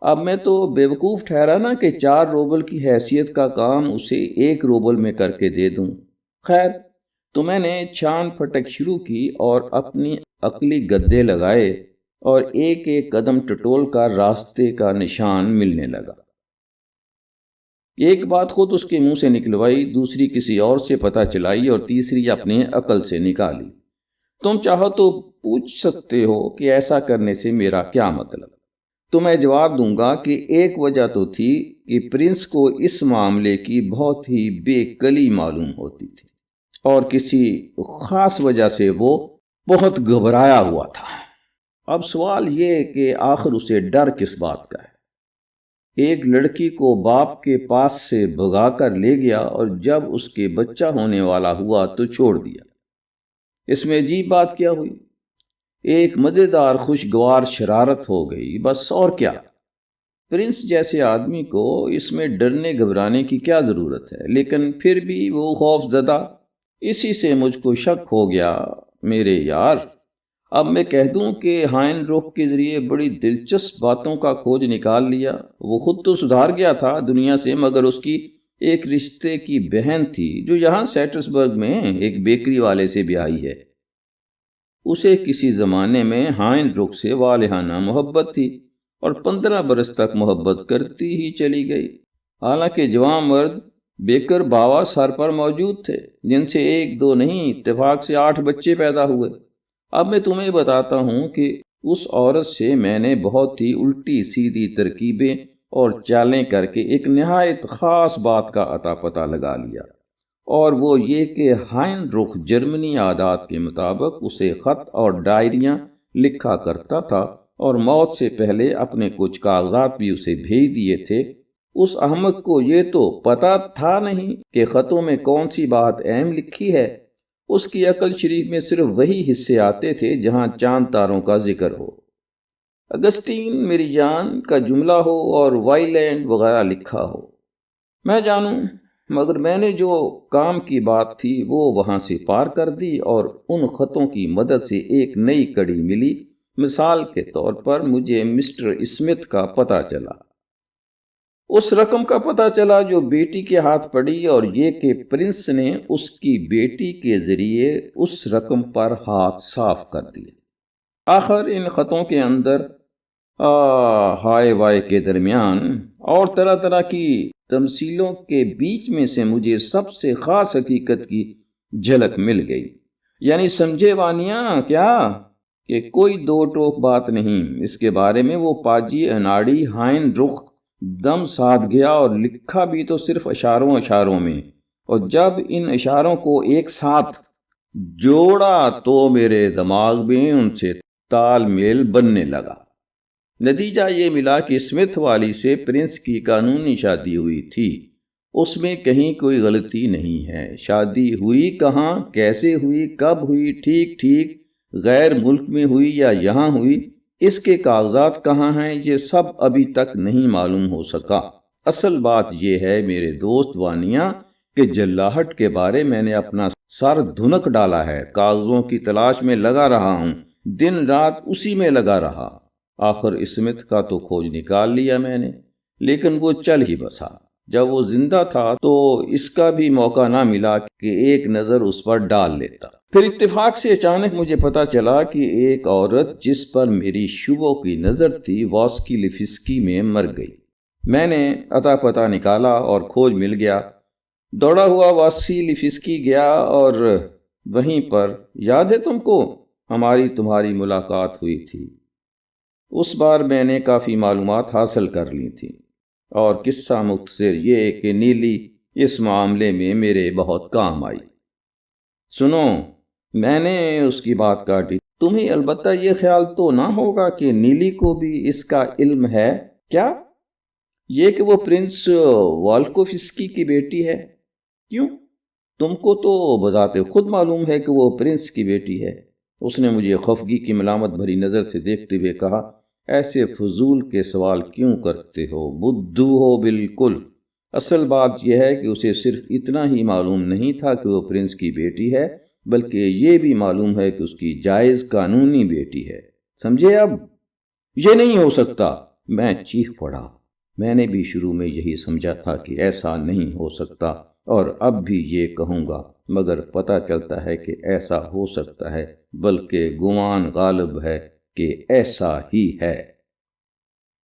اب میں تو بیوقوف ٹھہرا نا کہ 4 روبل کی حیثیت کا کام اسے 1 روبل میں کر کے دے دوں۔ خیر، تو میں نے چھان پھٹک شروع کی اور اپنی عقلی گدے لگائے اور ایک ایک قدم ٹٹول کا راستے کا نشان ملنے لگا۔ ایک بات خود اس کے منہ سے نکلوائی، دوسری کسی اور سے پتہ چلائی اور تیسری اپنے عقل سے نکالی۔ تم چاہو تو پوچھ سکتے ہو کہ ایسا کرنے سے میرا کیا مطلب؟ تو میں جواب دوں گا کہ ایک وجہ تو تھی کہ پرنس کو اس معاملے کی بہت ہی بے کلی معلوم ہوتی تھی، اور کسی خاص وجہ سے وہ بہت گھبرایا ہوا تھا۔ اب سوال یہ کہ آخر اسے ڈر کس بات کا ہے؟ ایک لڑکی کو باپ کے پاس سے بھگا کر لے گیا اور جب اس کے بچہ ہونے والا ہوا تو چھوڑ دیا۔ اس میں عجیب بات کیا ہوئی؟ ایک مزیدار خوشگوار شرارت ہو گئی، بس اور کیا۔ پرنس جیسے آدمی کو اس میں ڈرنے گھبرانے کی کیا ضرورت ہے؟ لیکن پھر بھی وہ خوف زدہ، اسی سے مجھ کو شک ہو گیا میرے یار۔ اب میں کہہ دوں کہ ہائن رخ کے ذریعے بڑی دلچسپ باتوں کا کھوج نکال لیا۔ وہ خود تو سدھار گیا تھا دنیا سے، مگر اس کی ایک رشتے کی بہن تھی جو یہاں سیٹرسبرگ میں ایک بیکری والے سے بیاہی ہے۔ اسے کسی زمانے میں ہائن رخ سے والہانہ محبت تھی اور 15 برس تک محبت کرتی ہی چلی گئی، حالانکہ جوان مرد بیکر باوا سر پر موجود تھے، جن سے 1 2 نہیں اتفاق سے 8 بچے پیدا ہوئے۔ اب میں تمہیں بتاتا ہوں کہ اس عورت سے میں نے بہت ہی الٹی سیدھی ترکیبیں اور چالیں کر کے ایک نہایت خاص بات کا عطا پتہ لگا لیا، اور وہ یہ کہ ہائن رخ جرمنی عادات کے مطابق اسے خط اور ڈائریاں لکھا کرتا تھا، اور موت سے پہلے اپنے کچھ کاغذات بھی اسے بھیج دیے تھے۔ اس احمق کو یہ تو پتہ تھا نہیں کہ خطوں میں کون سی بات اہم لکھی ہے۔ اس کی عقل شریف میں صرف وہی حصے آتے تھے جہاں چاند تاروں کا ذکر ہو، اگسٹین میری جان کا جملہ ہو اور وائلینڈ وغیرہ لکھا ہو۔ میں جانوں، مگر میں نے جو کام کی بات تھی وہ وہاں سے پار کر دی، اور ان خطوں کی مدد سے ایک نئی کڑی ملی۔ مثال کے طور پر مجھے مسٹر اسمتھ کا پتہ چلا، اس رقم کا پتہ چلا جو بیٹی کے ہاتھ پڑی، اور یہ کہ پرنس نے اس کی بیٹی کے ذریعے اس رقم پر ہاتھ صاف کر دیے۔ آخر ان خطوں کے اندر ہائے وائے کے درمیان اور طرح طرح کی تمثیلوں کے بیچ میں سے مجھے سب سے خاص حقیقت کی جھلک مل گئی۔ یعنی سمجھے وانیا کیا کہ کوئی 2 ٹوک بات نہیں، اس کے بارے میں وہ پاجی اناڑی ہائن رخ دم ساتھ گیا، اور لکھا بھی تو صرف اشاروں میں، اور جب ان اشاروں کو ایک ساتھ جوڑا تو میرے دماغ میں ان سے تال میل بننے لگا۔ نتیجہ یہ ملا کہ اسمتھ والی سے پرنس کی قانونی شادی ہوئی تھی، اس میں کہیں کوئی غلطی نہیں ہے۔ شادی ہوئی کہاں، کیسے ہوئی، کب ہوئی، ٹھیک غیر ملک میں ہوئی یا یہاں ہوئی، اس کے کاغذات کہاں ہیں، یہ سب ابھی تک نہیں معلوم ہو سکا۔ اصل بات یہ ہے میرے دوست وانیا کہ جلاہٹ کے بارے میں نے اپنا سر دھنک ڈالا ہے، کاغذوں کی تلاش میں لگا رہا ہوں، دن رات اسی میں لگا رہا۔ آخر اسمتھ کا تو کھوج نکال لیا میں نے، لیکن وہ چل ہی بسا۔ جب وہ زندہ تھا تو اس کا بھی موقع نہ ملا کہ ایک نظر اس پر ڈال لیتا۔ پھر اتفاق سے اچانک مجھے پتا چلا کہ ایک عورت جس پر میری شبوں کی نظر تھی واسکی لیفسکی میں مر گئی۔ میں نے عطا پتہ نکالا اور کھوج مل گیا۔ دوڑا ہوا واسکی لیفسکی گیا، اور وہیں پر یاد ہے تم کو ہماری تمہاری ملاقات ہوئی تھی۔ اس بار میں نے کافی معلومات حاصل کر لی تھیں، اور قصہ مختصر یہ کہ نیلی اس معاملے میں میرے بہت کام آئی۔ سنو، میں نے اس کی بات کاٹی، تمہیں البتہ یہ خیال تو نہ ہوگا کہ نیلی کو بھی اس کا علم ہے؟ کیا؟ یہ کہ وہ پرنس والکوفسکی کی بیٹی ہے؟ کیوں؟ تم کو تو بذات خود معلوم ہے کہ وہ پرنس کی بیٹی ہے۔ اس نے مجھے خفگی کی ملامت بھری نظر سے دیکھتے ہوئے کہا، ایسے فضول کے سوال کیوں کرتے ہو؟ بدھو ہو بالکل۔ اصل بات یہ ہے کہ اسے صرف اتنا ہی معلوم نہیں تھا کہ وہ پرنس کی بیٹی ہے، بلکہ یہ بھی معلوم ہے کہ اس کی جائز قانونی بیٹی ہے۔ سمجھے اب؟ یہ نہیں ہو سکتا، میں چیخ پڑا۔ میں نے بھی شروع میں یہی سمجھا تھا کہ ایسا نہیں ہو سکتا، اور اب بھی یہ کہوں گا، مگر پتہ چلتا ہے کہ ایسا ہو سکتا ہے، بلکہ گمان غالب ہے کہ ایسا ہی ہے۔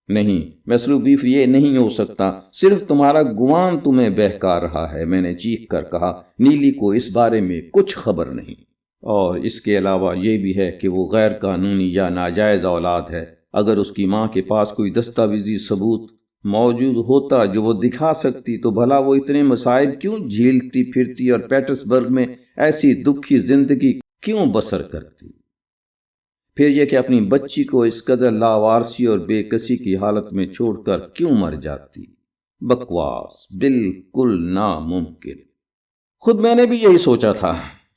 نہیں مسٹر بیف، یہ نہیں ہو سکتا، صرف تمہارا گمان تمہیں بہکا رہا ہے، میں نے چیخ کر کہا۔ نیلی کو اس بارے میں کچھ خبر نہیں، اور اس کے علاوہ یہ بھی ہے کہ وہ غیر قانونی یا ناجائز اولاد ہے۔ اگر اس کی ماں کے پاس کوئی دستاویزی ثبوت موجود ہوتا جو وہ دکھا سکتی، تو بھلا وہ اتنے مصائب کیوں جھیلتی پھرتی اور پیٹرس برگ میں ایسی دکھی زندگی کیوں بسر کرتی؟ پھر یہ کہ اپنی بچی کو اس قدر لاوارسی اور بے کسی کی حالت میں چھوڑ کر کیوں مر جاتی؟ بکواس، بالکل ناممکن۔ خود میں نے بھی یہی سوچا تھا۔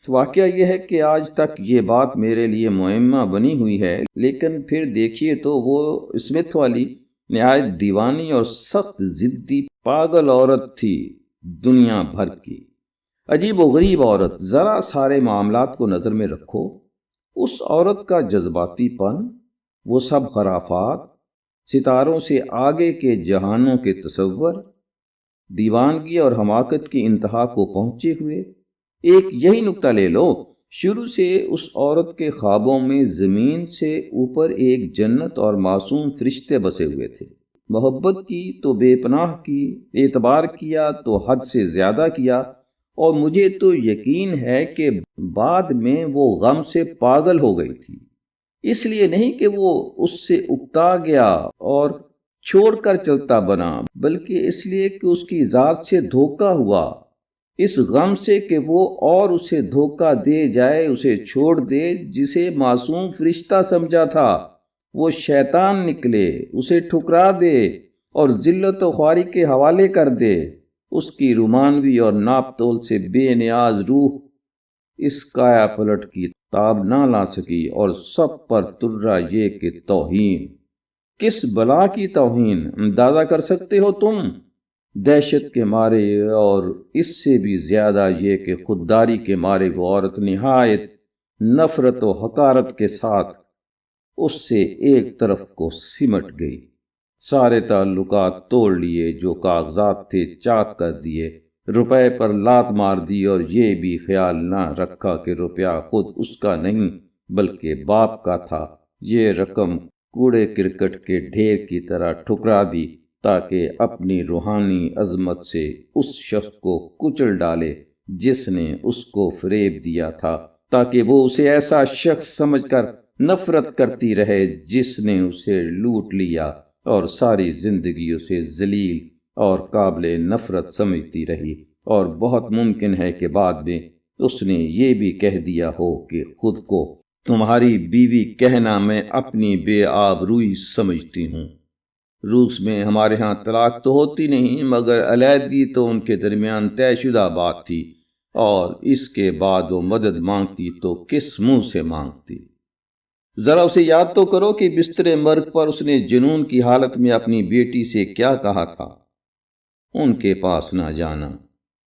واقعہ یہ ہے کہ آج تک یہ بات میرے لیے معمہ بنی ہوئی ہے، لیکن پھر دیکھیے تو وہ اسمتھ والی نہایت دیوانی اور سخت ضدی پاگل عورت تھی، دنیا بھر کی عجیب و غریب عورت۔ ذرا سارے معاملات کو نظر میں رکھو، اس عورت کا جذباتی پن، وہ سب خرافات، ستاروں سے آگے کے جہانوں کے تصور، دیوانگی اور حماقت کی انتہا کو پہنچے ہوئے۔ ایک یہی نکتہ لے لو، شروع سے اس عورت کے خوابوں میں زمین سے اوپر ایک جنت اور معصوم فرشتے بسے ہوئے تھے۔ محبت کی تو بے پناہ کی، اعتبار کیا تو حد سے زیادہ کیا، اور مجھے تو یقین ہے کہ بعد میں وہ غم سے پاگل ہو گئی تھی، اس لیے نہیں کہ وہ اس سے اکتا گیا اور چھوڑ کر چلتا بنا، بلکہ اس لیے کہ اس کی ذات سے دھوکہ ہوا، اس غم سے کہ وہ اور اسے دھوکہ دے جائے، اسے چھوڑ دے جسے معصوم فرشتہ سمجھا تھا، وہ شیطان نکلے، اسے ٹھکرا دے اور ذلت و خواری کے حوالے کر دے۔ اس کی رومانوی اور ناپ تول سے بے نیاز روح اس کایا پلٹ کی تاب نہ لا سکی، اور سب پر ترا یہ کہ توہین۔ کس بلا کی توہین اندازہ کر سکتے ہو تم؟ دہشت کے مارے، اور اس سے بھی زیادہ یہ کہ خودداری کے مارے وہ عورت نہایت نفرت و حقارت کے ساتھ اس سے ایک طرف کو سمٹ گئی، سارے تعلقات توڑ لیے، جو کاغذات تھے چاک کر دیے، روپے پر لات مار دی، اور یہ بھی خیال نہ رکھا کہ روپیہ خود اس کا نہیں بلکہ باپ کا تھا۔ یہ رقم کوڑے کرکٹ کے ڈھیر کی طرح ٹھکرا دی تاکہ اپنی روحانی عظمت سے اس شخص کو کچل ڈالے جس نے اس کو فریب دیا تھا، تاکہ وہ اسے ایسا شخص سمجھ کر نفرت کرتی رہے جس نے اسے لوٹ لیا، اور ساری زندگی اسے ذلیل اور قابل نفرت سمجھتی رہی، اور بہت ممکن ہے کہ بعد میں اس نے یہ بھی کہہ دیا ہو کہ خود کو تمہاری بیوی کہنا میں اپنی بے آبروئی سمجھتی ہوں۔ روس میں ہمارے ہاں طلاق تو ہوتی نہیں، مگر علیحدگی تو ان کے درمیان طے شدہ بات تھی، اور اس کے بعد وہ مدد مانگتی تو کس منہ سے مانگتی؟ ذرا اسے یاد تو کرو کہ بستر مرگ پر اس نے جنون کی حالت میں اپنی بیٹی سے کیا کہا تھا۔ ان کے پاس نہ جانا،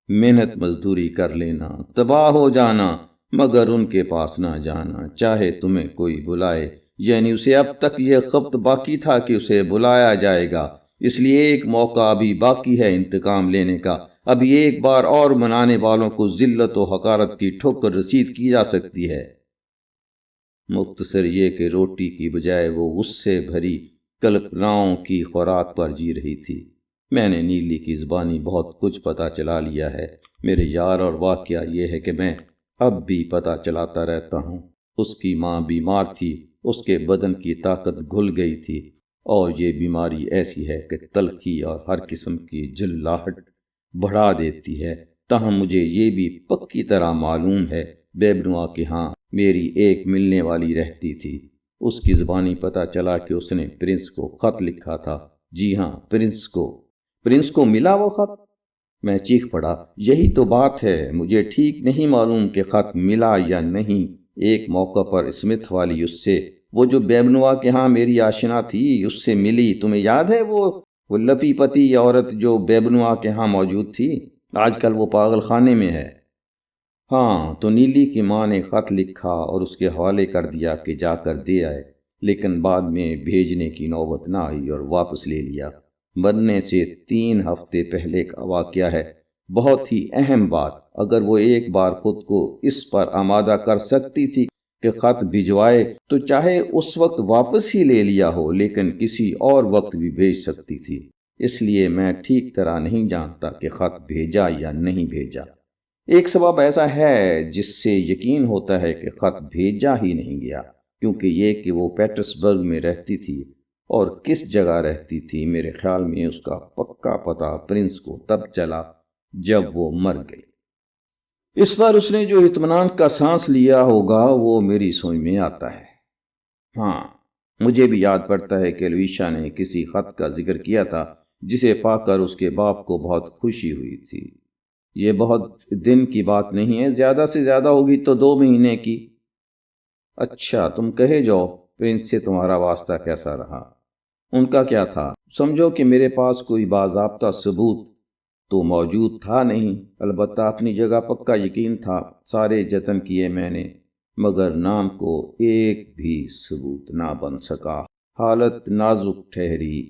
محنت مزدوری کر لینا، تباہ ہو جانا، مگر ان کے پاس نہ جانا، چاہے تمہیں کوئی بلائے۔ یعنی اسے اب تک یہ خبت باقی تھا کہ اسے بلایا جائے گا، اس لیے ایک موقع ابھی باقی ہے انتقام لینے کا۔ ابھی ایک بار اور منانے والوں کو ذلت و حقارت کی ٹھوکر رسید کی جا سکتی ہے۔ مختصر یہ کہ روٹی کی بجائے وہ غصے بھری کلپناؤں کی خوراک پر جی رہی تھی۔ میں نے نیلی کی زبانی بہت کچھ پتہ چلا لیا ہے میرے یار، اور واقعہ یہ ہے کہ میں اب بھی پتہ چلاتا رہتا ہوں۔ اس کی ماں بیمار تھی اس کے بدن کی طاقت گھل گئی تھی، اور یہ بیماری ایسی ہے کہ تلخی اور ہر قسم کی جلاہٹ بڑھا دیتی ہے۔ تاہم مجھے یہ بھی پکی طرح معلوم ہے بیبنوا کے ہاں میری ایک ملنے والی رہتی تھی۔ اس کی زبانی پتہ چلا کہ اس نے پرنس کو خط لکھا تھا۔ جی ہاں، پرنس کو ملا وہ خط؟ میں چیخ پڑا۔ یہی تو بات ہے، مجھے ٹھیک نہیں معلوم کہ خط ملا یا نہیں۔ ایک موقع پر اسمتھ والی اس سے، وہ جو بیبنوا کے ہاں میری آشنا تھی، اس سے ملی۔ تمہیں یاد ہے وہ لپی پتی عورت جو بیبنوا کے ہاں موجود تھی؟ آج کل وہ پاگل خانے میں ہے۔ ہاں، تو نیلی کی ماں نے خط لکھا اور اس کے حوالے کر دیا کہ جا کر دے آئے، لیکن بعد میں بھیجنے کی نوبت نہ آئی اور واپس لے لیا۔ مرنے سے 3 ہفتے پہلے کا واقعہ ہے۔ بہت ہی اہم بات، اگر وہ ایک بار خود کو اس پر آمادہ کر سکتی تھی کہ خط بھجوائے تو چاہے اس وقت واپس ہی لے لیا ہو، لیکن کسی اور وقت بھی بھیج سکتی تھی۔ اس لیے میں ٹھیک طرح نہیں جانتا کہ خط بھیجا یا نہیں بھیجا۔ ایک سبب ایسا ہے جس سے یقین ہوتا ہے کہ خط بھیجا ہی نہیں گیا، کیونکہ یہ کہ وہ پیٹرسبرگ میں رہتی تھی، اور کس جگہ رہتی تھی میرے خیال میں اس کا پکا پتہ پرنس کو تب چلا جب وہ مر گئی۔ اس بار اس نے جو اطمینان کا سانس لیا ہوگا وہ میری سمجھ میں آتا ہے۔ ہاں، مجھے بھی یاد پڑتا ہے کہ لویشا نے کسی خط کا ذکر کیا تھا جسے پا کر اس کے باپ کو بہت خوشی ہوئی تھی۔ یہ بہت دن کی بات نہیں ہے، زیادہ سے زیادہ ہوگی تو 2 مہینے کی۔ اچھا، تم کہے جاؤ، پرنس سے تمہارا واسطہ کیسا رہا؟ ان کا کیا تھا؟ سمجھو کہ میرے پاس کوئی باضابطہ ثبوت تو موجود تھا نہیں، البتہ اپنی جگہ پکا یقین تھا۔ سارے جتن کیے میں نے، مگر نام کو ایک بھی ثبوت نہ بن سکا۔ حالت نازک ٹھہری۔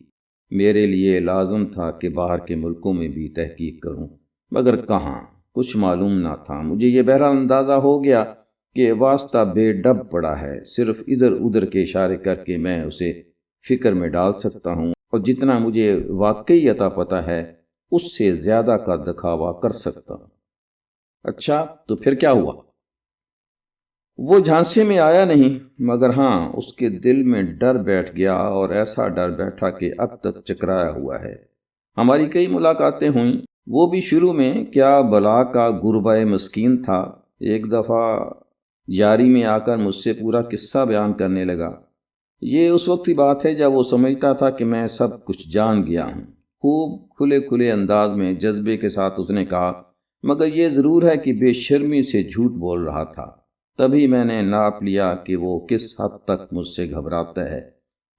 میرے لیے لازم تھا کہ باہر کے ملکوں میں بھی تحقیق کروں، مگر کہاں، کچھ معلوم نہ تھا۔ مجھے یہ بہرحال اندازہ ہو گیا کہ واسطہ بے ڈب پڑا ہے، صرف ادھر ادھر کے اشارے کر کے میں اسے فکر میں ڈال سکتا ہوں، اور جتنا مجھے واقعی عطا پتہ ہے اس سے زیادہ کا دکھاوا کر سکتا ہوں۔ اچھا، تو پھر کیا ہوا؟ وہ جھانسے میں آیا نہیں، مگر ہاں اس کے دل میں ڈر بیٹھ گیا، اور ایسا ڈر بیٹھا کہ اب تک چکرایا ہوا ہے۔ ہماری کئی ملاقاتیں ہوئیں، وہ بھی شروع میں کیا بلا کا گربہ مسکین تھا۔ ایک دفعہ یاری میں آ کر مجھ سے پورا قصہ بیان کرنے لگا۔ یہ اس وقت کی بات ہے جب وہ سمجھتا تھا کہ میں سب کچھ جان گیا ہوں۔ خوب کھلے انداز میں جذبے کے ساتھ اس نے کہا، مگر یہ ضرور ہے کہ بے شرمی سے جھوٹ بول رہا تھا۔ تبھی میں نے ناپ لیا کہ وہ کس حد تک مجھ سے گھبراتا ہے۔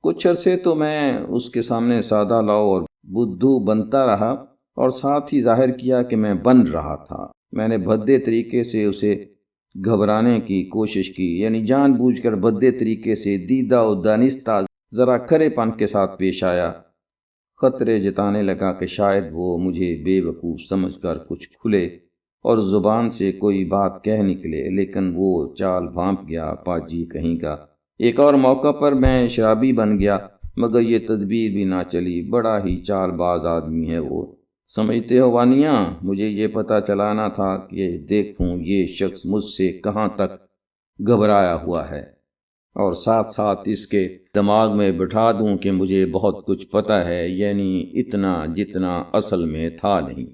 کچھ عرصے تو میں اس کے سامنے سادہ لاؤ اور بدھو بنتا رہا، اور ساتھ ہی ظاہر کیا کہ میں بن رہا تھا۔ میں نے بھدے طریقے سے اسے گھبرانے کی کوشش کی، یعنی جان بوجھ کر بھدے طریقے سے دیدہ و دانستہ ذرا کھرے پن کے ساتھ پیش آیا۔ خطرے جتانے لگا کہ شاید وہ مجھے بے وقوف سمجھ کر کچھ کھلے اور زبان سے کوئی بات کہہ نکلے، لیکن وہ چال بھانپ گیا، پاجی کہیں کا۔ ایک اور موقع پر میں شرابی بن گیا، مگر یہ تدبیر بھی نہ چلی۔ بڑا ہی چال باز آدمی ہے وہ، سمجھتے ہو وانیا؟ مجھے یہ پتہ چلانا تھا کہ دیکھوں یہ شخص مجھ سے کہاں تک گھبرایا ہوا ہے، اور ساتھ ساتھ اس کے دماغ میں بٹھا دوں کہ مجھے بہت کچھ پتہ ہے، یعنی اتنا جتنا اصل میں تھا نہیں۔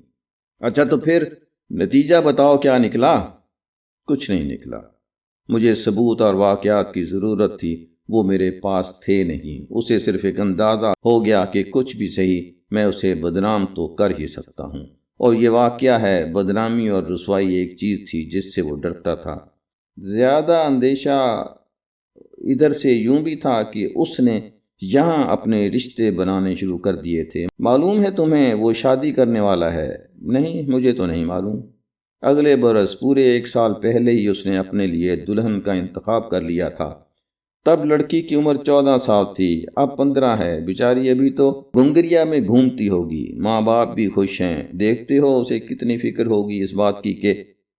اچھا، تو پھر نتیجہ بتاؤ، کیا نکلا؟ کچھ نہیں نکلا۔ مجھے ثبوت اور واقعات کی ضرورت تھی، وہ میرے پاس تھے نہیں۔ اسے صرف ایک اندازہ ہو گیا کہ کچھ بھی صحیح، میں اسے بدنام تو کر ہی سکتا ہوں، اور یہ واقعہ ہے۔ بدنامی اور رسوائی ایک چیز تھی جس سے وہ ڈرتا تھا۔ زیادہ اندیشہ ادھر سے یوں بھی تھا کہ اس نے یہاں اپنے رشتے بنانے شروع کر دیے تھے۔ معلوم ہے تمہیں وہ شادی کرنے والا ہے؟ نہیں، مجھے تو نہیں معلوم۔ اگلے برس پورے 1 سال پہلے ہی اس نے اپنے لیے دلہن کا انتخاب کر لیا تھا۔ تب لڑکی کی عمر 14 سال تھی، اب 15 ہے۔ بیچاری ابھی تو گنگریا میں گھومتی ہوگی۔ ماں باپ بھی خوش ہیں۔ دیکھتے ہو اسے کتنی فکر ہوگی اس بات کی کہ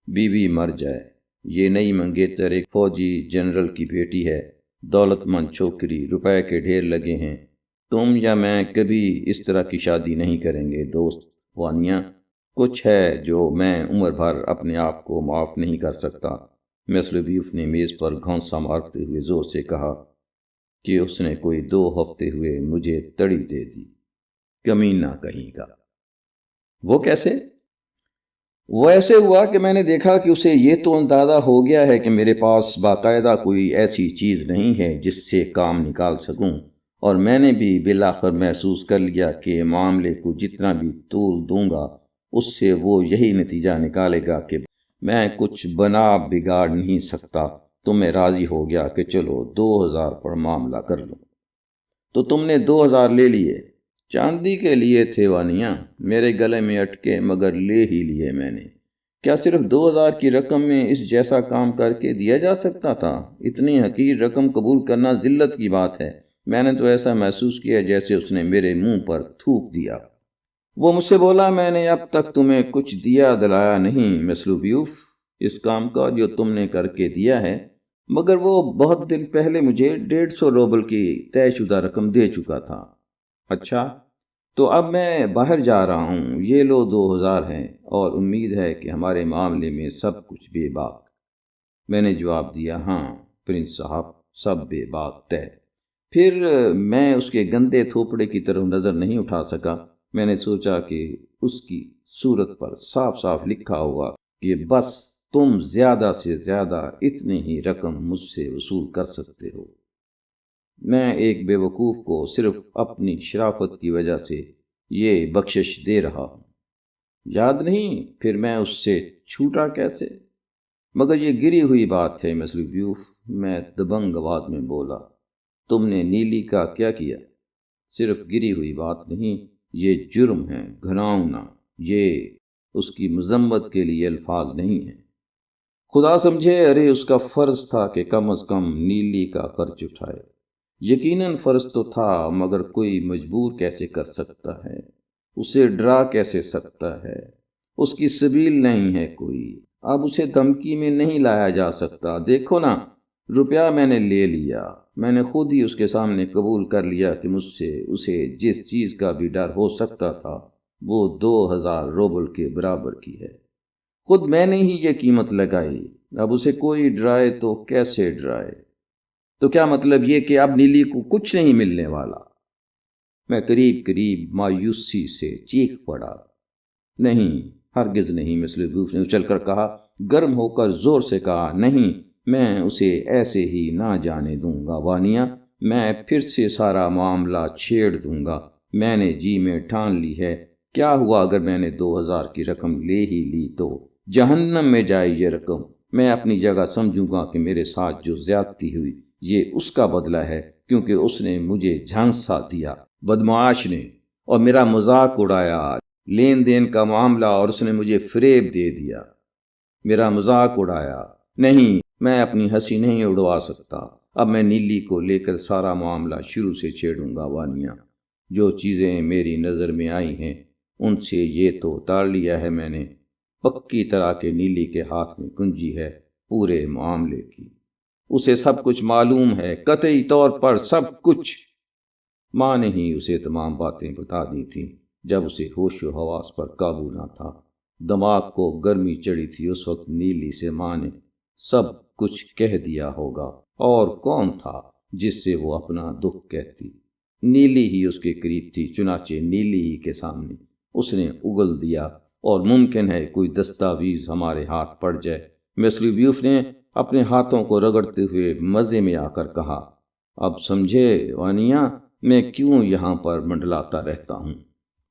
بیوی مر جائے۔ یہ نئی منگیتر ایک فوجی جنرل کی بیٹی ہے، دولت مند چھوکری، روپے کے ڈھیر لگے ہیں۔ تم یا میں کبھی اس طرح کی شادی نہیں کریں گے دوست وانیا۔ کچھ ہے جو میں عمر بھر اپنے آپ کو معاف نہیں کر سکتا۔ مسٹر بیوف نے میز پر گھونسا مارتے ہوئے زور سے کہا۔ کہ اس نے کوئی 2 ہفتے ہوئے مجھے تڑی دے دی۔ کمینہ کہیں کا۔ وہ کیسے؟ وہ ایسے ہوا کہ میں نے دیکھا کہ اسے یہ تو اندازہ ہو گیا ہے کہ میرے پاس باقاعدہ کوئی ایسی چیز نہیں ہے جس سے کام نکال سکوں، اور میں نے بھی بالآخر محسوس کر لیا کہ معاملے کو جتنا بھی طول دوں گا اس سے وہ یہی نتیجہ نکالے گا کہ میں کچھ بنا بگاڑ نہیں سکتا۔ تو میں راضی ہو گیا کہ چلو 2000 پر معاملہ کر لوں۔ تو تم نے 2000 لے لیے؟ چاندی کے لیے تھے وانیہ، میرے گلے میں اٹکے مگر لے ہی لیے میں نے۔ کیا صرف 2000 کی رقم میں اس جیسا کام کر کے دیا جا سکتا تھا؟ اتنی حقیر رقم قبول کرنا ذلت کی بات ہے۔ میں نے تو ایسا محسوس کیا جیسے اس نے میرے منہ پر تھوک دیا۔ وہ مجھ سے بولا، میں نے اب تک تمہیں کچھ دیا دلایا نہیں مس لوبیوف اس کام کا جو تم نے کر کے دیا ہے، مگر وہ بہت دن پہلے مجھے 150 روبل کی طے شدہ رقم دے چکا تھا۔ اچھا، تو اب میں باہر جا رہا ہوں، یہ لو 2000 ہیں، اور امید ہے کہ ہمارے معاملے میں سب کچھ بے باک۔ میں نے جواب دیا، ہاں پرنس صاحب، سب بے باک طے۔ پھر میں اس کے گندے تھوپڑے کی طرف نظر نہیں اٹھا سکا۔ میں نے سوچا کہ اس کی صورت پر صاف صاف لکھا ہوا کہ بس تم زیادہ سے زیادہ اتنی ہی رقم مجھ سے وصول کر سکتے ہو۔ میں ایک بے وقوف کو صرف اپنی شرافت کی وجہ سے یہ بخشش دے رہا ہوں۔ یاد نہیں پھر میں اس سے چھوٹا کیسے؟ مگر یہ گری ہوئی بات ہے مس لوبیوف، میں دبنگ آواز میں بولا۔ تم نے نیلی کا کیا کیا؟ صرف گری ہوئی بات نہیں، یہ جرم ہے، گھناؤنا۔ یہ اس کی مذمت کے لیے الفاظ نہیں ہیں۔ خدا سمجھے، ارے اس کا فرض تھا کہ کم از کم نیلی کا خرچ اٹھائے۔ یقیناً فرض تو تھا، مگر کوئی مجبور کیسے کر سکتا ہے؟ اسے ڈرا کیسے سکتا ہے؟ اس کی سبیل نہیں ہے کوئی۔ اب اسے دھمکی میں نہیں لایا جا سکتا۔ دیکھو نا، روپیہ میں نے لے لیا۔ میں نے خود ہی اس کے سامنے قبول کر لیا کہ مجھ سے اسے جس چیز کا بھی ڈر ہو سکتا تھا وہ 2000 روبل کے برابر کی ہے۔ خود میں نے ہی یہ قیمت لگائی۔ اب اسے کوئی ڈرائے تو کیسے ڈرائے؟ تو کیا مطلب یہ کہ اب نیلی کو کچھ نہیں ملنے والا؟ میں قریب مایوسی سے چیخ پڑا۔ نہیں، ہرگز نہیں، مس لوبیوف نے اچھل کر کہا، گرم ہو کر زور سے کہا، نہیں، میں اسے ایسے ہی نہ جانے دوں گا وانیہ۔ میں پھر سے سارا معاملہ چھیڑ دوں گا۔ میں نے جی میں ٹھان لی ہے۔ کیا ہوا اگر میں نے 2000 کی رقم لے ہی لی تو جہنم میں جائے یہ رقم۔ میں اپنی جگہ سمجھوں گا کہ میرے ساتھ جو زیادتی ہوئی یہ اس کا بدلہ ہے، کیونکہ اس نے مجھے جھانسا دیا، بدمعاش نے، اور میرا مذاق اڑایا، لین دین کا معاملہ، اور اس نے مجھے فریب دے دیا، میرا مذاق اڑایا۔ نہیں، میں اپنی ہنسی نہیں اڑوا سکتا۔ اب میں نیلی کو لے کر سارا معاملہ شروع سے چھیڑوں گا وانیہ۔ جو چیزیں میری نظر میں آئی ہیں ان سے یہ تو اتار لیا ہے میں نے، پکی طرح کے نیلی کے ہاتھ میں کنجی ہے پورے معاملے کی۔ اسے سب کچھ معلوم ہے، قطعی طور پر سب کچھ۔ ماں نے ہی اسے تمام باتیں بتا دی تھیں جب اسے ہوش و حواس پر قابو نہ تھا۔ دماغ کو گرمی چڑھی تھی اس وقت نیلی سے ماں نے سب کچھ کہہ دیا ہوگا، اور کون تھا جس سے وہ اپنا دکھ کہتی؟ نیلی ہی اس کے قریب تھی، چنانچہ نیلی ہی کے سامنے اس نے اگل دیا، اور ممکن ہے کوئی دستاویز ہمارے ہاتھ پڑ جائے۔ مس لوبیوف نے اپنے ہاتھوں کو رگڑتے ہوئے مزے میں آ کر کہا، اب سمجھے وانیہ، میں کیوں یہاں پر منڈلاتا رہتا ہوں؟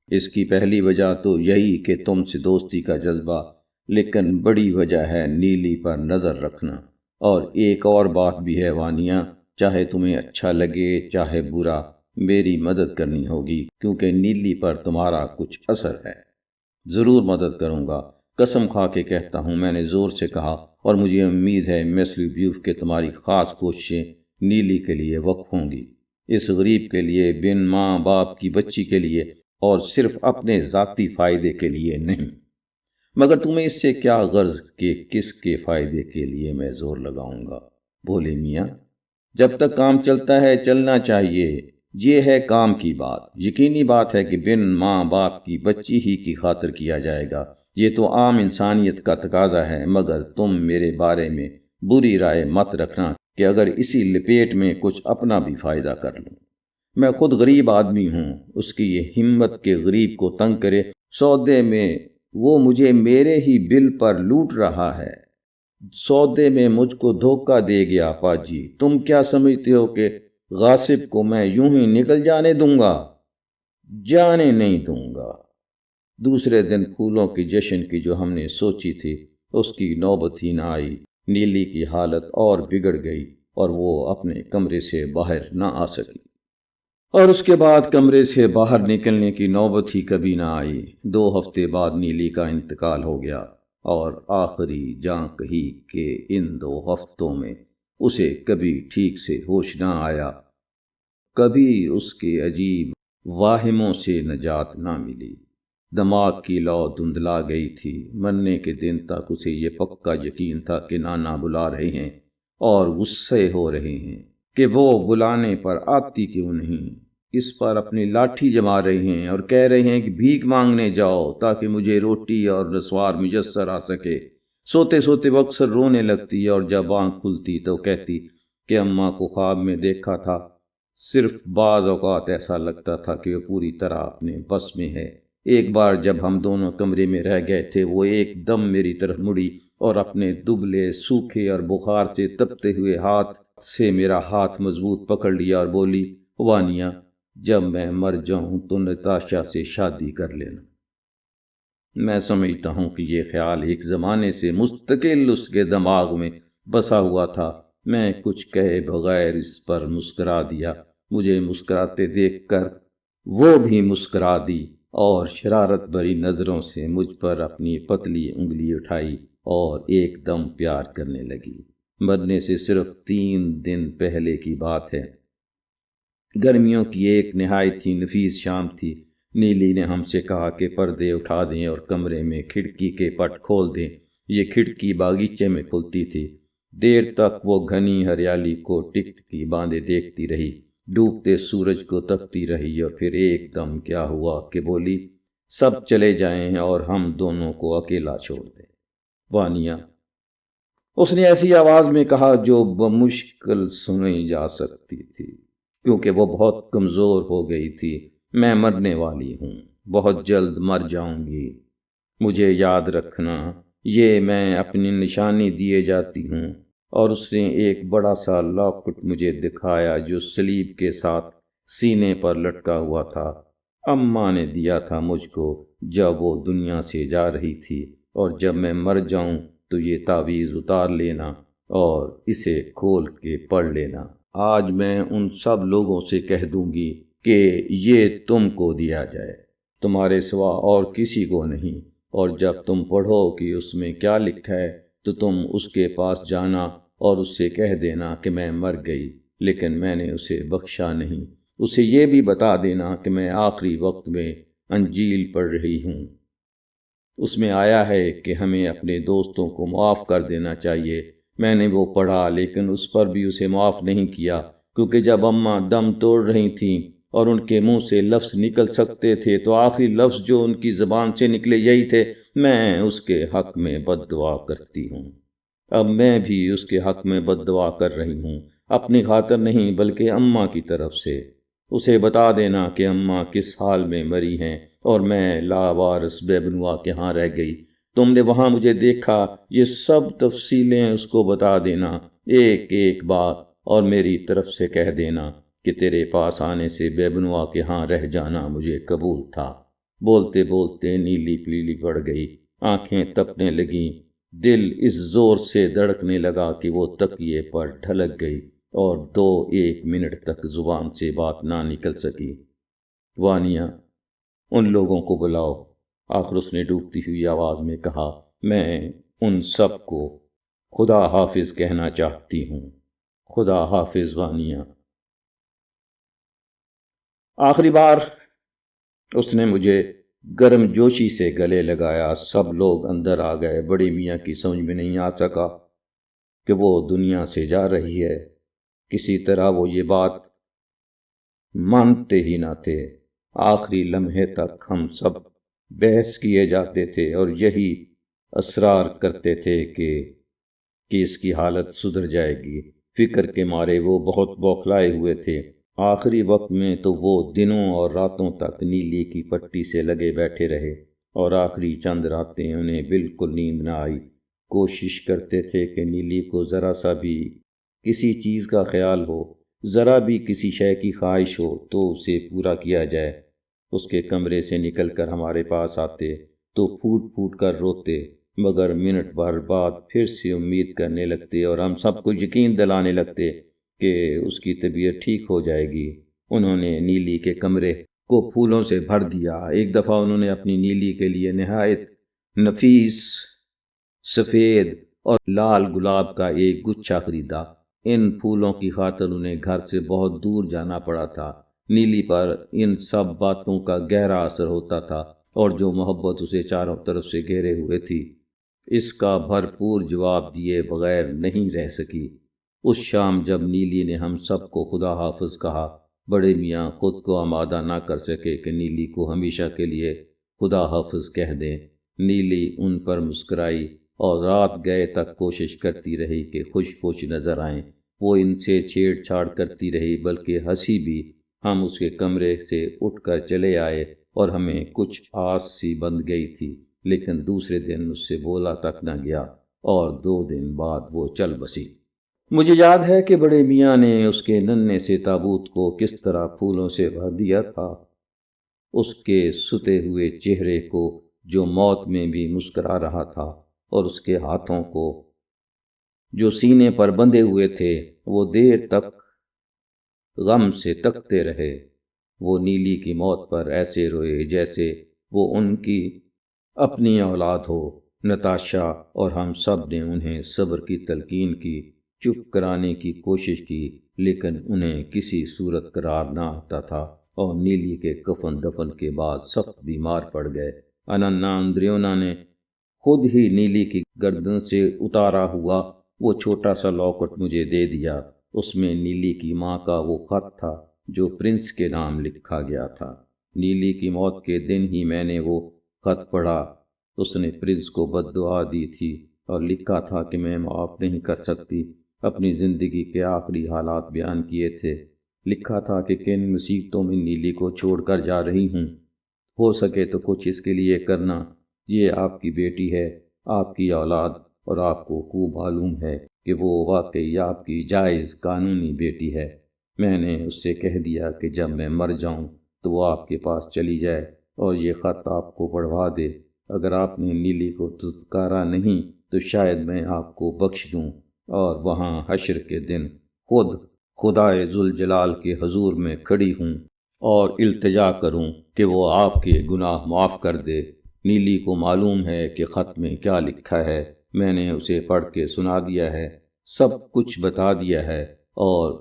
اس کی پہلی وجہ تو یہی کہ تم سے دوستی کا جذبہ، لیکن بڑی وجہ ہے نیلی پر نظر رکھنا۔ اور ایک اور بات بھی ہے وانیہ، چاہے تمہیں اچھا لگے چاہے برا، میری مدد کرنی ہوگی، کیونکہ نیلی پر تمہارا کچھ اثر ہے۔ ضرور مدد کروں گا، قسم کھا کے کہتا ہوں، میں نے زور سے کہا، اور مجھے امید ہے مس لوبیوف کہ تمہاری خاص کوششیں نیلی کے لیے وقف ہوں گی، اس غریب کے لیے، بن ماں باپ کی بچی کے لیے، اور صرف اپنے ذاتی فائدے کے لیے نہیں۔ مگر تمہیں اس سے کیا غرض کہ کس کے فائدے کے لیے میں زور لگاؤں گا؟ بولے میاں، جب تک کام چلتا ہے چلنا چاہیے، یہ ہے کام کی بات۔ یقینی بات ہے کہ بن ماں باپ کی بچی ہی کی خاطر کیا جائے گا، یہ تو عام انسانیت کا تقاضا ہے، مگر تم میرے بارے میں بری رائے مت رکھنا کہ اگر اسی لپیٹ میں کچھ اپنا بھی فائدہ کر لوں۔ میں خود غریب آدمی ہوں، اس کی یہ ہمت کہ غریب کو تنگ کرے، سودے میں وہ مجھے میرے ہی بل پر لوٹ رہا ہے۔ سودے میں مجھ کو دھوکہ دے گیا پاجی۔ تم کیا سمجھتے ہو کہ غاصب کو میں یوں ہی نکل جانے دوں گا؟ جانے نہیں دوں گا۔ دوسرے دن پھولوں کی جشن کی جو ہم نے سوچی تھی اس کی نوبت ہی نہ آئی۔ نیلی کی حالت اور بگڑ گئی اور وہ اپنے کمرے سے باہر نہ آ سکی، اور اس کے بعد کمرے سے باہر نکلنے کی نوبت ہی کبھی نہ آئی۔ 2 ہفتے بعد نیلی کا انتقال ہو گیا، اور آخری جاں کہی کہ ان 2 ہفتوں میں اسے کبھی ٹھیک سے ہوش نہ آیا، کبھی اس کے عجیب واہموں سے نجات نہ ملی۔ دماغ کی لو دھندلا گئی تھی۔ مرنے کے دن تک اسے یہ پکا یقین تھا کہ نانا بلا رہے ہیں، اور غصے ہو رہے ہیں کہ وہ بلانے پر آتی کیوں نہیں، اس پر اپنی لاٹھی جما رہے ہیں اور کہہ رہے ہیں کہ بھیک مانگنے جاؤ تاکہ مجھے روٹی اور نسوار میسر آ سکے۔ سوتے سوتے وہ اکثر رونے لگتی اور جب آنکھ کھلتی تو کہتی کہ اماں کو خواب میں دیکھا تھا۔ صرف بعض اوقات ایسا لگتا تھا کہ وہ پوری طرح اپنے بس میں ہے۔ ایک بار جب ہم دونوں کمرے میں رہ گئے تھے، وہ ایک دم میری طرف مڑی اور اپنے دبلے سوکھے اور بخار سے تپتے ہوئے ہاتھ سے میرا ہاتھ مضبوط پکڑ لیا اور بولی، وانیا، جب میں مر جاؤں تو نتاشا سے شادی کر لینا۔ میں سمجھتا ہوں کہ یہ خیال ایک زمانے سے مستقل اس کے دماغ میں بسا ہوا تھا۔ میں کچھ کہے بغیر اس پر مسکرا دیا۔ مجھے مسکراتے دیکھ کر وہ بھی مسکرا دی اور شرارت بھری نظروں سے مجھ پر اپنی پتلی انگلی اٹھائی اور ایک دم پیار کرنے لگی۔ مرنے سے صرف 3 دن پہلے کی بات ہے۔ گرمیوں کی ایک نہایت ہی نفیس شام تھی۔ نیلی نے ہم سے کہا کہ پردے اٹھا دیں اور کمرے میں کھڑکی کے پٹ کھول دیں۔ یہ کھڑکی باغیچے میں کھلتی تھی۔ دیر تک وہ گھنی ہریالی کو ٹک ٹکی باندھے دیکھتی رہی، ڈوبتے سورج کو تکتی رہی، اور پھر ایک دم کیا ہوا کہ بولی، سب چلے جائیں اور ہم دونوں کو اکیلا چھوڑ دیں، وانیا۔ اس نے ایسی آواز میں کہا جو بمشکل سنی جا سکتی تھی، کیونکہ وہ بہت کمزور ہو گئی تھی۔ میں مرنے والی ہوں، بہت جلد مر جاؤں گی، مجھے یاد رکھنا، یہ میں اپنی نشانی دیے جاتی ہوں۔ اور اس نے ایک بڑا سا لاکٹ مجھے دکھایا جو سلیب کے ساتھ سینے پر لٹکا ہوا تھا۔ اماں نے دیا تھا مجھ کو جب وہ دنیا سے جا رہی تھی، اور جب میں مر جاؤں تو یہ تعویذ اتار لینا اور اسے کھول کے پڑھ لینا۔ آج میں ان سب لوگوں سے کہہ دوں گی کہ یہ تم کو دیا جائے، تمہارے سوا اور کسی کو نہیں، اور جب تم پڑھو کہ اس میں کیا لکھا ہے تو تم اس کے پاس جانا اور اس سے کہہ دینا کہ میں مر گئی لیکن میں نے اسے بخشا نہیں۔ اسے یہ بھی بتا دینا کہ میں آخری وقت میں انجیل پڑھ رہی ہوں۔ اس میں آیا ہے کہ ہمیں اپنے دوستوں کو معاف کر دینا چاہیے۔ میں نے وہ پڑھا لیکن اس پر بھی اسے معاف نہیں کیا، کیونکہ جب اماں دم توڑ رہی تھیں اور ان کے منہ سے لفظ نکل سکتے تھے تو آخری لفظ جو ان کی زبان سے نکلے یہی تھے، میں اس کے حق میں بد دعا کرتی ہوں۔ اب میں بھی اس کے حق میں بد دعا کر رہی ہوں، اپنی خاطر نہیں بلکہ اماں کی طرف سے۔ اسے بتا دینا کہ اماں کس حال میں مری ہیں اور میں لاوارث بے بنوا کے ہاں رہ گئی۔ تم نے وہاں مجھے دیکھا، یہ سب تفصیلیں اس کو بتا دینا ایک ایک بات، اور میری طرف سے کہہ دینا کہ تیرے پاس آنے سے بے بنوا کے ہاں رہ جانا مجھے قبول تھا۔ بولتے بولتے نیلی پیلی پڑ گئی، آنکھیں تپنے لگیں، دل اس زور سے دھڑکنے لگا کہ وہ تکیے پر ڈھلک گئی اور 1 منٹ تک زبان سے بات نہ نکل سکی۔ وانیا، ان لوگوں کو بلاؤ، آخر اس نے ڈوبتی ہوئی آواز میں کہا۔ میں ان سب کو خدا حافظ کہنا چاہتی ہوں۔ خدا حافظ وانیا۔ آخری بار اس نے مجھے گرم جوشی سے گلے لگایا۔ سب لوگ اندر آ گئے۔ بڑی میاں کی سمجھ میں نہیں آ سکا کہ وہ دنیا سے جا رہی ہے۔ کسی طرح وہ یہ بات مانتے ہی نہ تھے۔ آخری لمحے تک ہم سب بحث کیے جاتے تھے اور یہی اصرار کرتے تھے کہ اس کی حالت سدھر جائے گی۔ فکر کے مارے وہ بہت بوکھلائے ہوئے تھے۔ آخری وقت میں تو وہ دنوں اور راتوں تک نیلی کی پٹی سے لگے بیٹھے رہے، اور آخری چند راتیں انہیں بالکل نیند نہ آئی۔ کوشش کرتے تھے کہ نیلی کو ذرا سا بھی کسی چیز کا خیال ہو، ذرا بھی کسی شے کی خواہش ہو تو اسے پورا کیا جائے۔ اس کے کمرے سے نکل کر ہمارے پاس آتے تو پھوٹ پھوٹ کر روتے، مگر منٹ بھر بعد پھر سے امید کرنے لگتے اور ہم سب کو یقین دلانے لگتے کہ اس کی طبیعت ٹھیک ہو جائے گی۔ انہوں نے نیلی کے کمرے کو پھولوں سے بھر دیا۔ ایک دفعہ انہوں نے اپنی نیلی کے لیے نہایت نفیس سفید اور لال گلاب کا ایک گچھا خریدا۔ ان پھولوں کی خاطر انہیں گھر سے بہت دور جانا پڑا تھا۔ نیلی پر ان سب باتوں کا گہرا اثر ہوتا تھا، اور جو محبت اسے چاروں طرف سے گھیرے ہوئے تھی اس کا بھرپور جواب دیے بغیر نہیں رہ سکی۔ اس شام جب نیلی نے ہم سب کو خدا حافظ کہا، بڑے میاں خود کو آمادہ نہ کر سکے کہ نیلی کو ہمیشہ کے لیے خدا حافظ کہہ دیں۔ نیلی ان پر مسکرائی اور رات گئے تک کوشش کرتی رہی کہ خوش خوش نظر آئیں۔ وہ ان سے چھیڑ چھاڑ کرتی رہی، بلکہ ہنسی بھی۔ ہم اس کے کمرے سے اٹھ کر چلے آئے اور ہمیں کچھ آس سی بندھ گئی تھی، لیکن دوسرے دن اس سے بولا تک نہ گیا، اور 2 دن بعد وہ چل بسی۔ مجھے یاد ہے کہ بڑے میاں نے اس کے ننھے سے تابوت کو کس طرح پھولوں سے بھر دیا تھا۔ اس کے ستے ہوئے چہرے کو جو موت میں بھی مسکرا رہا تھا، اور اس کے ہاتھوں کو جو سینے پر بندھے ہوئے تھے، وہ دیر تک غم سے تکتے رہے۔ وہ نیلی کی موت پر ایسے روئے جیسے وہ ان کی اپنی اولاد ہو۔ نتاشا اور ہم سب نے انہیں صبر کی تلقین کی، چپ کرانے کی کوشش کی، لیکن انہیں کسی صورت قرار نہ آتا تھا، اور نیلی کے کفن دفن کے بعد سخت بیمار پڑ گئے۔ اننا اندریونا نے خود ہی نیلی کی گردن سے اتارا ہوا وہ چھوٹا سا لاکٹ مجھے دے دیا۔ اس میں نیلی کی ماں کا وہ خط تھا جو پرنس کے نام لکھا گیا تھا۔ نیلی کی موت کے دن ہی میں نے وہ خط پڑھا۔ اس نے پرنس کو بد دعا دی تھی اور لکھا تھا کہ میں معاف نہیں کر سکتی۔ اپنی زندگی کے آخری حالات بیان کیے تھے۔ لکھا تھا کہ کن مصیبتوں میں نیلی کو چھوڑ کر جا رہی ہوں، ہو سکے تو کچھ اس کے لیے کرنا۔ یہ آپ کی بیٹی ہے، آپ کی اولاد، اور آپ کو خوب معلوم ہے کہ وہ واقعی آپ کی جائز قانونی بیٹی ہے۔ میں نے اس سے کہہ دیا کہ جب میں مر جاؤں تو وہ آپ کے پاس چلی جائے اور یہ خط آپ کو پڑھوا دے۔ اگر آپ نے نیلی کو دھتکارا نہیں تو شاید میں آپ کو بخش دوں، اور وہاں حشر کے دن خود خدائے ذوالجلال کے حضور میں کھڑی ہوں اور التجا کروں کہ وہ آپ کے گناہ معاف کر دے۔ نیلی کو معلوم ہے کہ خط میں کیا لکھا ہے۔ میں نے اسے پڑھ کے سنا دیا ہے، سب کچھ بتا دیا ہے، اور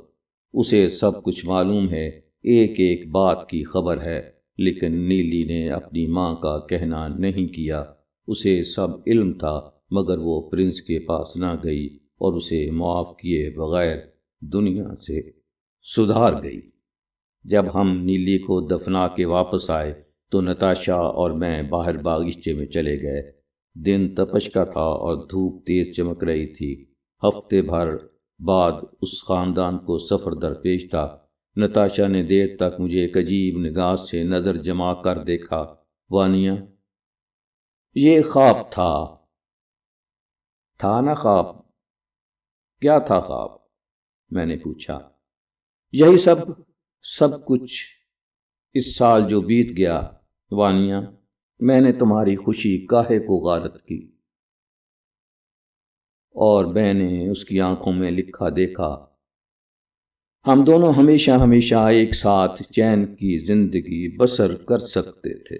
اسے سب کچھ معلوم ہے، ایک ایک بات کی خبر ہے۔ لیکن نیلی نے اپنی ماں کا کہنا نہیں کیا۔ اسے سب علم تھا، مگر وہ پرنس کے پاس نہ گئی اور اسے معاف کیے بغیر دنیا سے سدھار گئی۔ جب ہم نیلی کو دفنا کے واپس آئے تو نتاشا اور میں باہر باغیچے میں چلے گئے۔ دن تپش کا تھا اور دھوپ تیز چمک رہی تھی۔ ہفتے بھر بعد اس خاندان کو سفر درپیش تھا۔ نتاشا نے دیر تک مجھے ایک عجیب نگاہ سے نظر جما کر دیکھا۔ وانیا، یہ خواب تھا نا خواب؟ کیا تھا خواب؟ میں نے پوچھا۔ یہی سب کچھ اس سال جو بیت گیا وانیا۔ میں نے تمہاری خوشی کاہے کو غارت کی، اور میں نے اس کی آنکھوں میں لکھا دیکھا، ہم دونوں ہمیشہ ہمیشہ ایک ساتھ چین کی زندگی بسر کر سکتے تھے۔